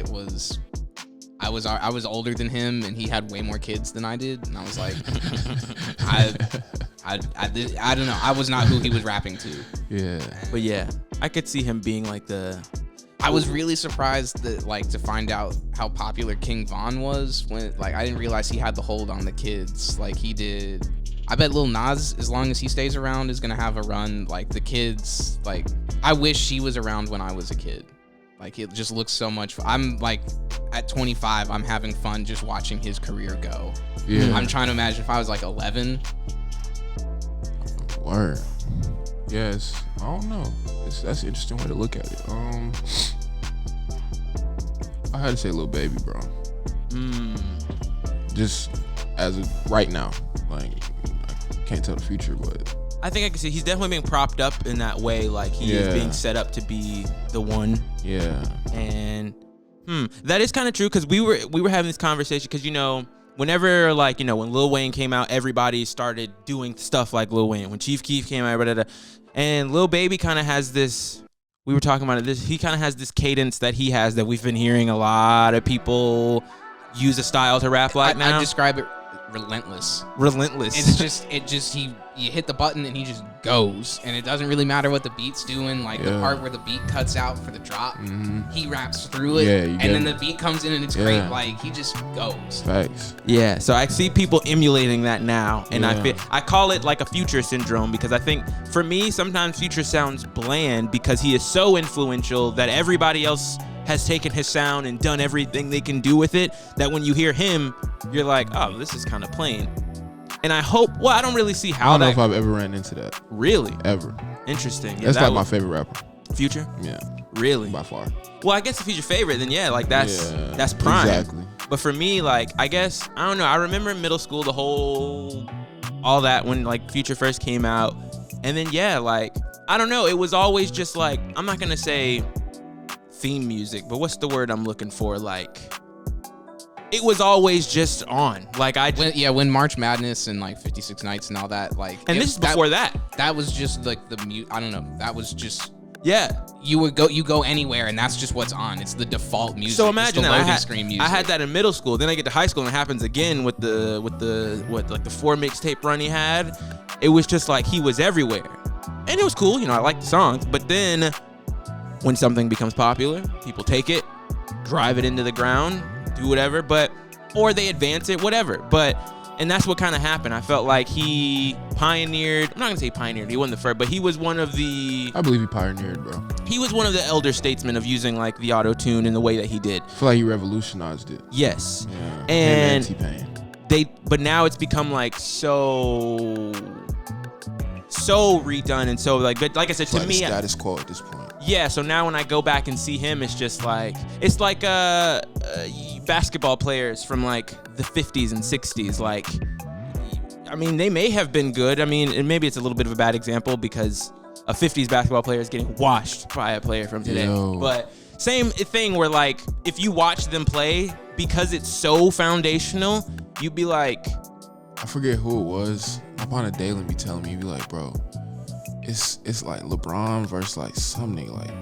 I was older than him, and he had way more kids than I did, and I was like, I don't know. I was not who he was rapping to. Yeah. But yeah, I could see him being like I was really surprised that like to find out how popular King Von was when like I didn't realize he had the hold on the kids like he did. I bet Lil Nas, as long as he stays around, is gonna have a run. Like the kids, like I wish he was around when I was a kid. Like it just looks so much fun. I'm like at 25, I'm having fun just watching his career go. Yeah. I'm trying to imagine if I was like 11. Word. Yes. I don't know. That's an interesting way to look at it. I had to say Lil Baby, bro. Just as of right now, like I can't tell the future, but I think I can see he's definitely being propped up in that way. Like he is being set up to be the one. Yeah. And that is kind of true because we were having this conversation because whenever like when Lil Wayne came out, everybody started doing stuff like Lil Wayne. When Chief Keef came out, and Lil Baby kind of has this. We were talking about it. He kind of has this cadence that he has that we've been hearing a lot of people use a style to rap like now. I describe it relentless. You hit the button and he just goes, and it doesn't really matter what the beat's doing. Like the part where the beat cuts out for the drop, he raps through it, and then the beat comes in and it's great. Like he just goes. Facts. Yeah, so I see people emulating that now, and I call it like a Future syndrome because I think for me sometimes Future sounds bland because he is so influential that everybody else has taken his sound and done everything they can do with it, that when you hear him, you're like, oh, this is kind of plain. And I hope, I don't really see how I don't know if I've ever ran into that. Really? Ever. Interesting. Yeah, that's like my favorite rapper. Future? Yeah. Really? By far. Well, I guess if he's your favorite, then that's prime. Exactly. But for me, like, I guess, I don't know. I remember in middle school, all that when like Future first came out. And then, like, I don't know. It was always just like, I'm not going to say theme music, but what's the word I'm looking for? Like, it was always just on. Like when March Madness and like 56 Nights and all that, like, and this is before that. That was just like I don't know. That was just you go anywhere and that's just what's on. It's the default music. So imagine that screen music. I had that in middle school. Then I get to high school and it happens again with the 4 mixtape run he had. It was just like he was everywhere, and it was cool. I liked the songs, but then when something becomes popular, people take it, drive it into the ground, do whatever, or they advance it, whatever. And that's what kind of happened. I felt like he pioneered. I'm not gonna say pioneered. He wasn't the first, but he was one of the. I believe he pioneered, bro. He was one of the elder statesmen of using like the auto tune in the way that he did. I feel like he revolutionized it. Yes. Yeah. And T-Pain. But now it's become like so redone and so like. But like I said, it's to like me, status quo at this point. Yeah, so now when I go back and see him, it's just like basketball players from like the 50s and 60s. Like, I mean, they may have been good. I mean, and maybe it's a little bit of a bad example because a 50s basketball player is getting washed by a player from today. But same thing where like if you watch them play, because it's so foundational, you'd be like, I forget who it was. My partner Dalen be telling me, he be like, bro, it's like LeBron versus like some nigga. Like,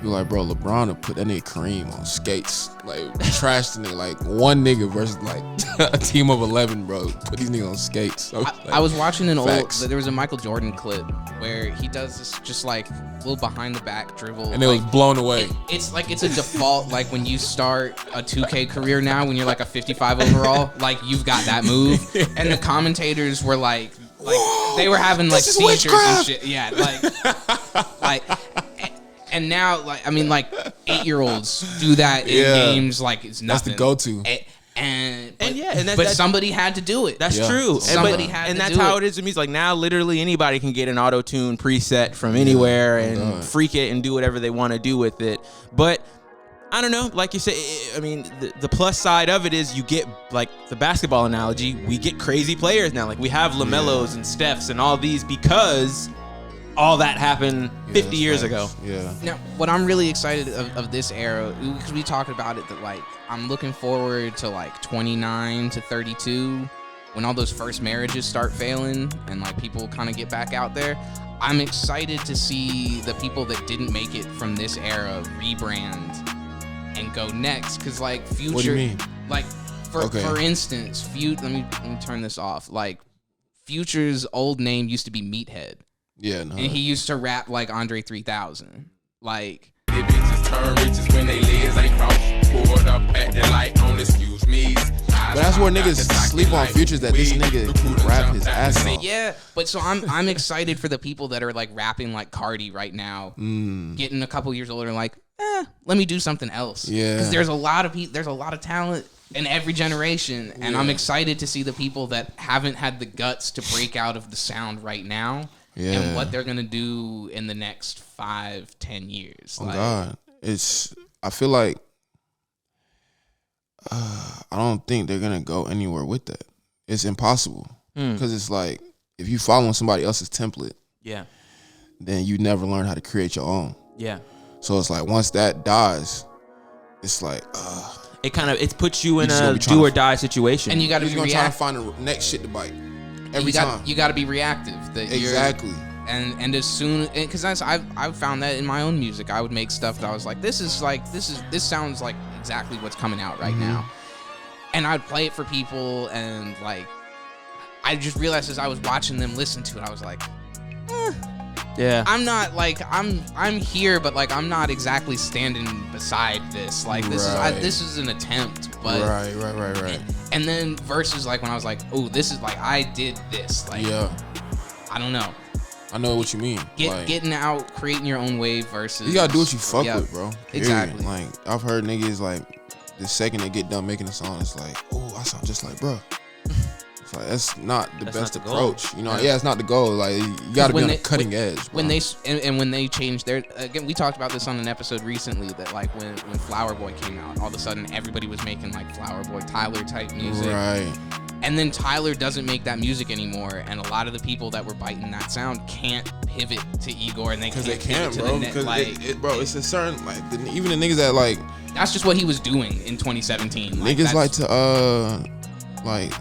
you're like, bro, LeBron will put that nigga Kareem on skates. Like, trash the nigga. Like, one nigga versus like a team of 11, bro. Put these niggas on skates. So, I was watching there was a Michael Jordan clip where he does this just like little behind the back dribble. And it was blown away. It's like, it's a default, like when you start a 2K career now, when you're like a 55 overall, like you've got that move. And the commentators were like they were having like seizures and shit. Yeah, like and now like I mean like 8-year-olds do that in games like it's nothing. That's the go-to. But somebody had to do it. That's true. Somebody had to do it. And that's how it is with music. Like now literally anybody can get an auto-tune preset from anywhere and freak it and do whatever they want to do with it. But I don't know, like you said, I mean, the plus side of it is you get, like the basketball analogy, we get crazy players now. Like we have LaMelos and Stephs and all these because all that happened 50 years ago. Yeah. Now, what I'm really excited of this era, because we talked about it, that like I'm looking forward to like 29 to 32 when all those first marriages start failing and like people kind of get back out there. I'm excited to see the people that didn't make it from this era rebrand and go next, because like Future. What do you mean? Like for instance, let me turn this off. Like Future's old name used to be Meathead. Yeah, no. And he used to rap like Andre 3000. Like but that's where niggas sleep on Futures, that this nigga can rap his ass off. Yeah, but so I'm excited for the people that are like rapping like Cardi right now, getting a couple years older, like, let me do something else. Yeah, because there's a lot of talent in every generation, and I'm excited to see the people that haven't had the guts to break out of the sound right now, and what they're gonna do in the next 5-10 years. Oh, like, God, I feel like I don't think they're gonna go anywhere with that. It's impossible because it's like if you following somebody else's template, Yeah. then you never learn how to create your own. Yeah. So it's like once that dies, it's like It puts you in just a gonna be trying do or to- die situation. And you got to you're be gonna try to reactive. find the next shit to bite every time. You got to be reactive. That Exactly. And as soon, because I've found that in my own music, I would make stuff that I was like, this sounds like exactly what's coming out right now, and I'd play it for people, and like, I just realized as I was watching them listen to it, I was like, yeah. I'm not like I'm here, but like I'm not exactly standing beside this. Like this is an attempt, but Right. And then versus like when I was like, oh, this is like I did this. Like Yeah, I don't know. I know what you mean. Like, Getting out, creating your own wave versus you gotta do what you fuck with, bro. Period. Exactly. Like I've heard niggas like the second they get done making a song, it's like, oh, I sound just like bro. It's like that's not the best not the goal. approach. You know, yeah, it's not the goal. Like you gotta be on the cutting edge. Bro. When they changed their again, we talked about this on an episode recently that like when Flower Boy came out, all of a sudden everybody was making like Flower Boy, Tyler type music. Right. And then Tyler doesn't make that music anymore, and a lot of the people that were biting that sound can't pivot to Igor, and Because they can't, pivot to bro. the Because like, bro, it's a certain like even the niggas that like that's just what he was doing in 2017. niggas like to like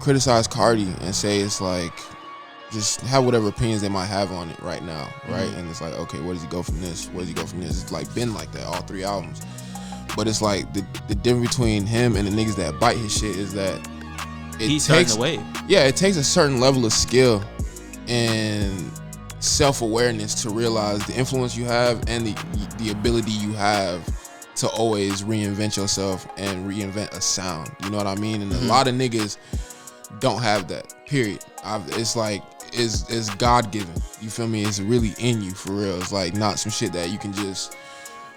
criticize Cardi and say it's like just have whatever opinions they might have on it right now, right? And it's like, okay, where does he go from this? Where does he go from this? It's like been like that all 3 albums, but it's like the difference between him and the niggas that bite his shit is that He's starting the wave. Yeah, it takes a certain level of skill and self-awareness to realize the influence you have and the ability you have to always reinvent yourself and reinvent a sound. You know what I mean? And a lot of niggas don't have that. Period. It's like it's God-given. You feel me? It's really in you for real. It's like not some shit that you can just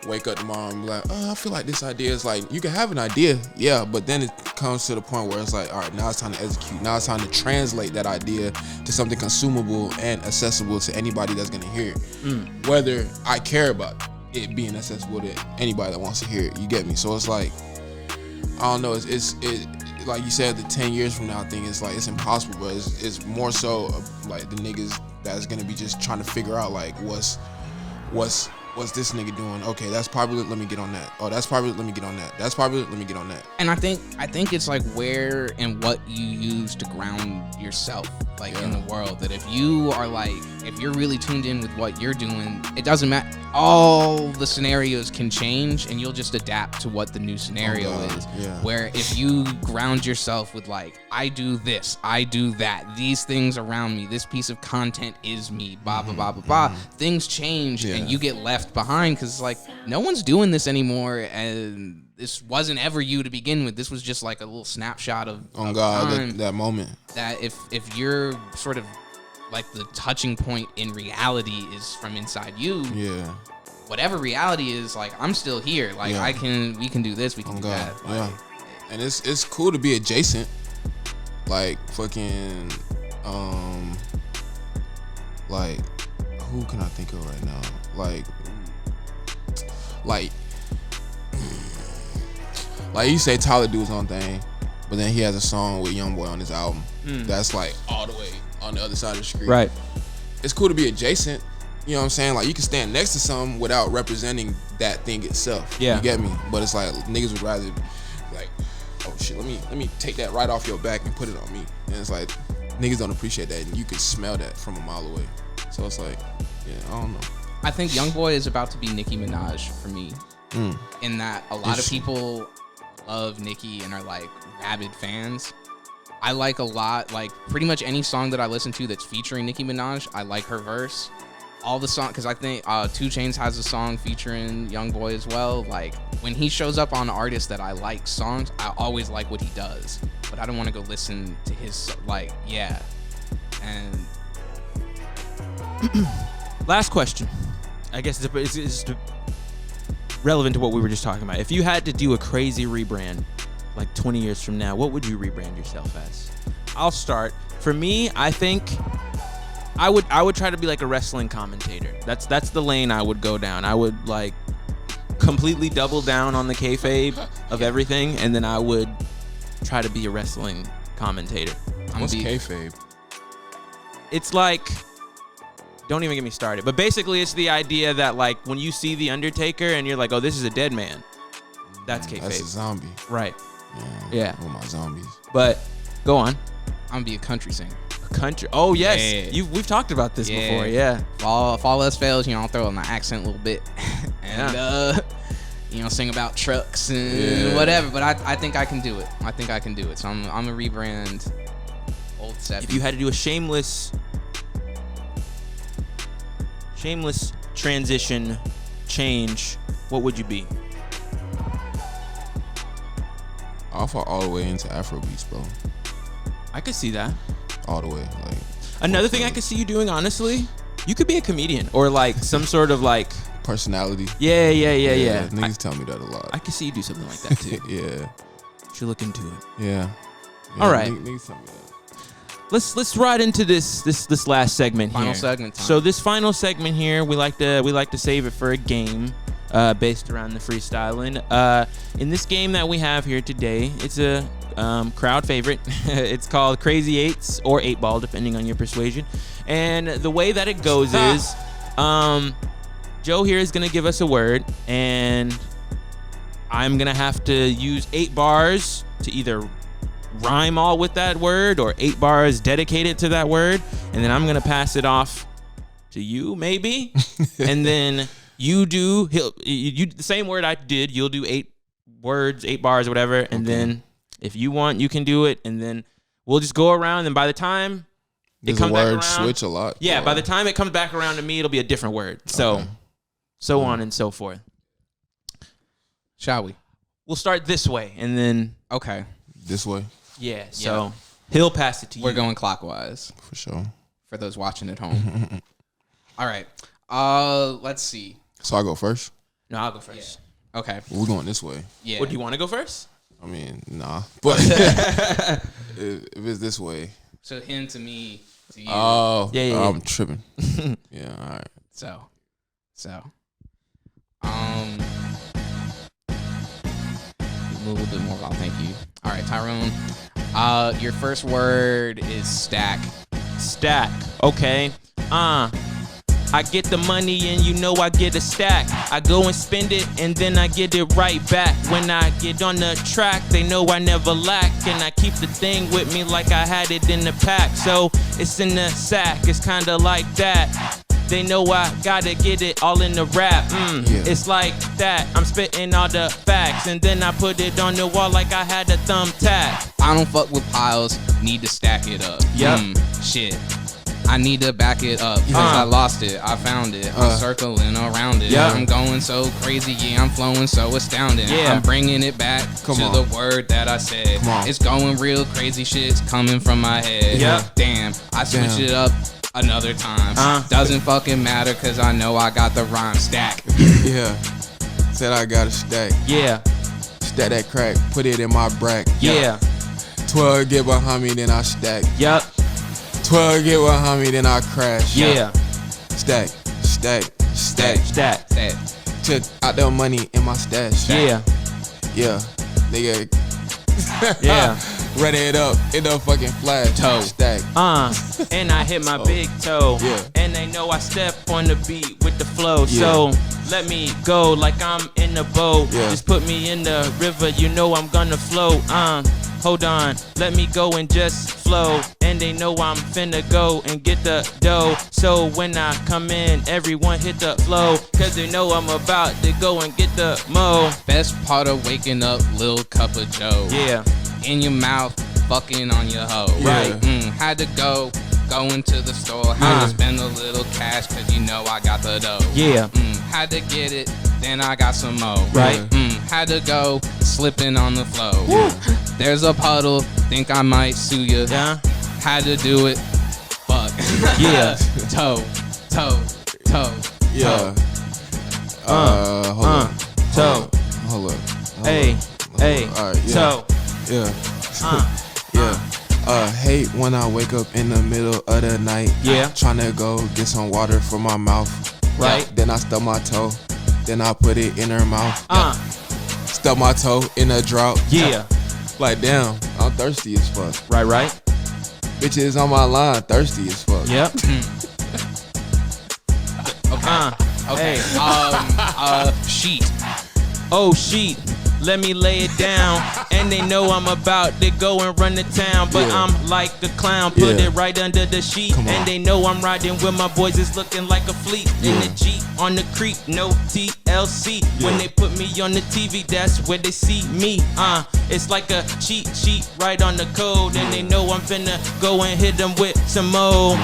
wake up tomorrow and be like, oh, I feel like this idea is like, you can have an idea, yeah, but then it comes to the point where it's like, all right, now it's time to execute. Now it's time to translate that idea to something consumable and accessible to anybody that's gonna hear it. Whether I care about it being accessible to anybody that wants to hear it, you get me? So it's like, I don't know, it's like you said, the 10 years from now thing is like, it's impossible, but it's more so of like the niggas that's gonna be just trying to figure out like what's this nigga doing? Okay, that's probably, let me get on that. Oh, that's probably, let me get on that. That's probably, let me get on that. And I think it's like where and what you use to ground yourself, like in the world. That if you are like, if you're really tuned in with what you're doing, it doesn't matter. All the scenarios can change, and you'll just adapt to what the new scenario is. Yeah. Where if you ground yourself with like, I do this, I do that, these things around me, this piece of content is me, blah blah blah blah blah. Things change, and you get left behind because like no one's doing this anymore, and this wasn't ever you to begin with. This was just like a little snapshot of time. That moment. That if you're sort of like the touching point in reality is from inside you. Yeah. Whatever reality is, like I'm still here. Like we can do this, we can do that. Like, yeah. And it's cool to be adjacent. Like fucking like who can I think of right now? Like you say Tyler do his own thing, but then he has a song with YoungBoy on his album. That's like all the way on the other side of the street. Right. It's cool to be adjacent. You know what I'm saying? Like you can stand next to something without representing that thing itself. Yeah. You get me? But it's like niggas would rather like, oh shit, let me take that right off your back and put it on me. And it's like niggas don't appreciate that, and you can smell that from a mile away. So it's like, yeah, I don't know. I think YoungBoy is about to be Nicki Minaj for me. In that a lot of people love Nicki and are like rabid fans. I like a lot, like pretty much any song that I listen to that's featuring Nicki Minaj, I like her verse. All the song, because I think 2 Chainz has a song featuring YoungBoy as well. Like when he shows up on artists that I like songs, I always like what he does, but I don't want to go listen to his like And Last question. I guess it's relevant to what we were just talking about. If you had to do a crazy rebrand, like 20 years from now, what would you rebrand yourself as? I'll start. For me, I think I would try to be like a wrestling commentator. That's the lane I would go down. I would like completely double down on the kayfabe of everything, and then I would try to be a wrestling commentator. What's kayfabe? it's like, don't even get me started. But basically, it's the idea that like when you see the Undertaker and you're like, oh, this is a dead man. That's kayfabe. That's a zombie. Right. Yeah. With my zombies. But go on. I'm gonna be a country singer. Country. Oh yes, Yeah. we've talked about this Yeah. before. Yeah. If all else fails, I'll throw in my accent a little bit, and sing about trucks and whatever. But I think I can do it. So I'm a rebrand Old Seppi. If you had to do a shameless transition change, what would you be? I'll fall all the way into Afrobeats, bro. I could see that. All the way. Like Another thing I could see you doing, honestly, you could be a comedian or like some sort of like personality. Yeah. Niggas tell me that a lot. I could see you do something like that too. Yeah. Should look into it. Yeah. All right. Niggas tell me that. Let's ride into this last segment Final here. segment time. So this final segment here, we like to save it for a game based around the freestyling. In this game that we have here today, it's a crowd favorite. It's called Crazy Eights or 8 Ball, depending on your persuasion. And the way that it goes is, Joe here is gonna give us a word, and I'm gonna have to use 8 bars to either rhyme all with that word or 8 bars dedicated to that word, and then I'm gonna pass it off to you maybe, and then you do the same word I did. You'll do 8 words, 8 bars, or whatever, and then if you want, you can do it, and then we'll just go around, and by the time it comes back around, switch a lot. Yeah, by the time it comes back around to me, it'll be a different word. So on and so forth. Shall we? We'll start this way, and then Okay. This way. yeah. So he'll pass it to you. We're going clockwise For sure. for those watching at home. All right. Let's see. So I go first? No, I'll go first. Okay. We're going this way. Yeah. What, do you want to go first? I mean, nah. But if it's this way. So him to me to you. Oh, Yeah. I'm tripping. Yeah, all right. So. A little bit more about thank you. All right, Tyrone. Your first word is stack. Stack. Okay. I get the money and you know I get a stack. I go and spend it and then I get it right back. When I get on the track, they know I never lack. And I keep the thing with me like I had it in the pack. So it's in the sack, it's kinda like that. They know I gotta get it all in the rap. It's like that. I'm spitting all the facts and then I put it on the wall like I had a thumbtack. I don't fuck with piles, need to stack it up. Yep. Shit. I need to back it up, cause I lost it, I found it, I'm circling around it. Yeah. I'm going so crazy, yeah, I'm flowing so astounding. Yeah. I'm bringing it back to the word that I said. It's going real crazy, shit's coming from my head. Yeah. Damn, I switch it up another time. Doesn't fucking matter, cause I know I got the rhyme stack. Yeah. Said I got a stack. Yeah. Stack that crack, put it in my brack. Yeah. 12 get behind me, then I stack. Yup. 12 get behind me, then I crash. Yeah. Stack. Stack. Took out the money in my stash. Yeah. Yeah. Nigga. Yeah. Ready it up in the fucking flash. Toe. Stack. And I hit my big toe. Yeah. And they know I step on the beat with the flow. So let me go like I'm in the boat. Yeah. Just put me in the river, you know I'm gonna float. Hold on, let me go and just flow. And they know I'm finna go and get the dough. So when I come in, everyone hit the flow. Cause they know I'm about to go and get the mo. Best part of waking up, Lil Cup of Joe. Yeah. In your mouth, fucking on your hoe. Yeah. Right. Had to go into the store. Had to spend a little cash, cause you know I got the dough. Yeah. Had to get it, then I got some more. Right. Had to go, slipping on the flow. There's a puddle, think I might sue ya. Yeah. Had to do it, fuck. Yeah. Toe. Yeah. Hold up. Toe. Hold up. Hey. All right, yeah. Toe. Yeah. Yeah. Hate when I wake up in the middle of the night. Yeah. Tryna go get some water for my mouth. Right. Then I stub my toe. Then I put it in her mouth. Stub my toe in a drought. Yeah. Like, damn, I'm thirsty as fuck. Right. Bitches on my line, thirsty as fuck. Yep. Okay. Sheet. Oh, sheet. Let me lay it down. And they know I'm about to go and run the town. But Yeah. I'm like a clown. Put Yeah. it right under the sheet. Come on. And they know I'm riding with my boys. It's looking like a fleet. In Yeah. the Jeep on the creek. No TLC. When they put me on the TV, that's where they see me. It's like a cheat sheet right on the code. And they know I'm finna go and hit them with some more.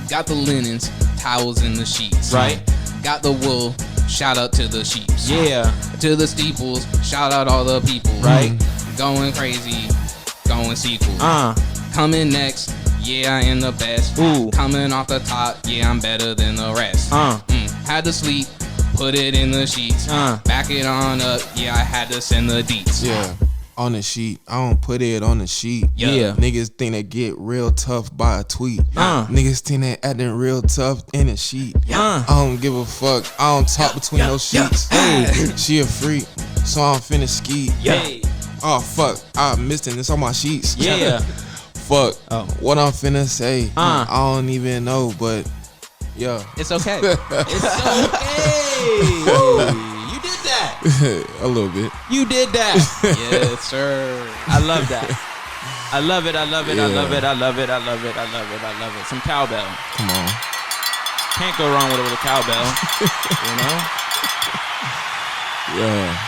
Got the linens, towels, and the sheets. Right. Got the wool. Shout out to the sheeps. Yeah. To the steeples. Shout out all the people. Right. Going crazy. Going sequel. Coming next. Yeah, I am the best. Ooh. Coming off the top. Yeah, I'm better than the rest. Had to sleep. Put it in the sheets. Back it on up. Yeah, I had to send the deets. Yeah. On the sheet. I don't put it on the sheet. Yeah. Niggas think they get real tough by a tweet. Niggas think they acting real tough in a sheet. I don't give a fuck. I don't talk between those sheets. Hey, she a freak, so I'm finna ski. Hey. Oh fuck, I missed it. It's on my sheets. Yeah. Fuck. What I'm finna say. I don't even know, but yeah. It's okay. It's okay. You did that. A little bit. You did that. Yes, sir. I love that. I love it. I love it. I Yeah. love it. I love it. I love it. I love it. I love it. Some cowbell. Come on. Can't go wrong with a little cowbell. You know? Yeah.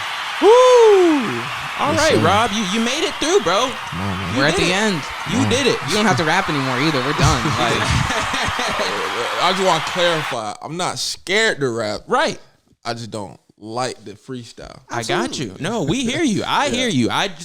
Woo! All Yes, right, sir. Rob, you made it through, bro. Come on, man. We're at did the it. end. You did it. You don't have to rap anymore either. We're done. Like, I just want to clarify. I'm not scared to rap. Right. I just don't like the freestyle. I got you. No, we hear you. I hear you. I hear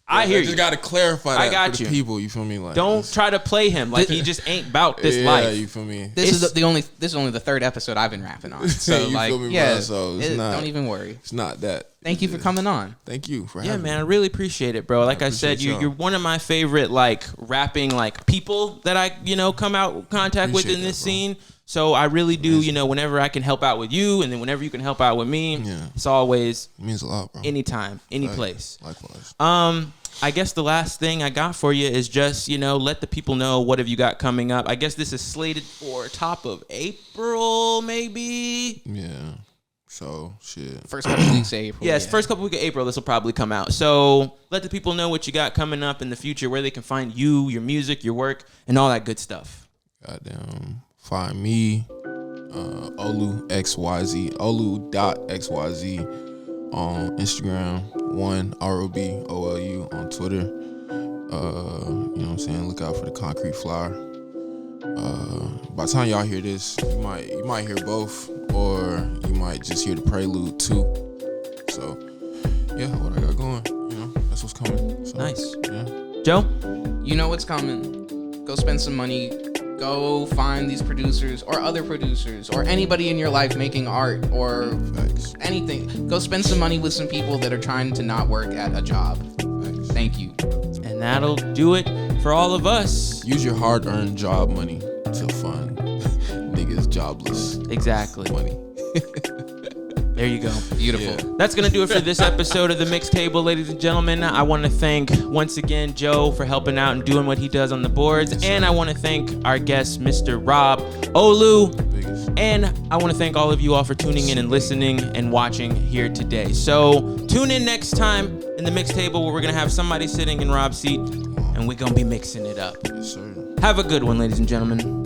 I you. just got to clarify that I got for the you. people. You feel me? Like, Don't try to play him like he just ain't about this yeah, life. you feel me? this is only the third episode I've been rapping on. So You like, feel me, bro? yeah. So it's not- don't even worry. It's not that. Thank you for coming on. Thank you for Yeah, having man, I me. really appreciate it, bro. Like I said, appreciate y'all. you're one of my favorite like rapping like people that I come out in contact with Appreciate in this that, bro. scene. So I really do, whenever I can help out with you, and then whenever you can help out with me, Yeah. it's always It means a lot, bro. anytime, any place. Likewise. I guess the last thing I got for you is just, let the people know what have you got coming up. I guess this is slated for top of April, maybe. Yeah. So, shit. First couple weeks of April. Yes, yeah. first couple weeks of April, this will probably come out. So let the people know what you got coming up in the future, where they can find you, your music, your work, and all that good stuff. Goddamn. Find me, Olu XYZ, Olu.xyz on Instagram, RobOlu on Twitter. You know what I'm saying? Look out for the concrete flower. By the time y'all hear this, you might hear both, or you might just hear the prelude too. So yeah, what I got going, that's what's coming. So, Nice. Yeah. Joe? You know what's coming. Go spend some money. Go find these producers or other producers or anybody in your life making art or Facts. anything. Go spend some money with some people that are trying to not work at a job. Facts. Thank you. And that'll do it for all of us. Use your hard-earned job money to fund niggas jobless Exactly. money. There you go. Beautiful. Yeah. That's going to do it for this episode of The Mixtable, ladies and gentlemen. I want to thank, once again, Joe for helping out and doing what he does on the boards. And I want to thank our guest, Mr. Rob Olu. Biggest. And I want to thank all of you all for tuning in and listening and watching here today. So tune in next time in The Mixtable, where we're going to have somebody sitting in Rob's seat, and we're going to be mixing it up. Yes, sir. Have a good one, ladies and gentlemen.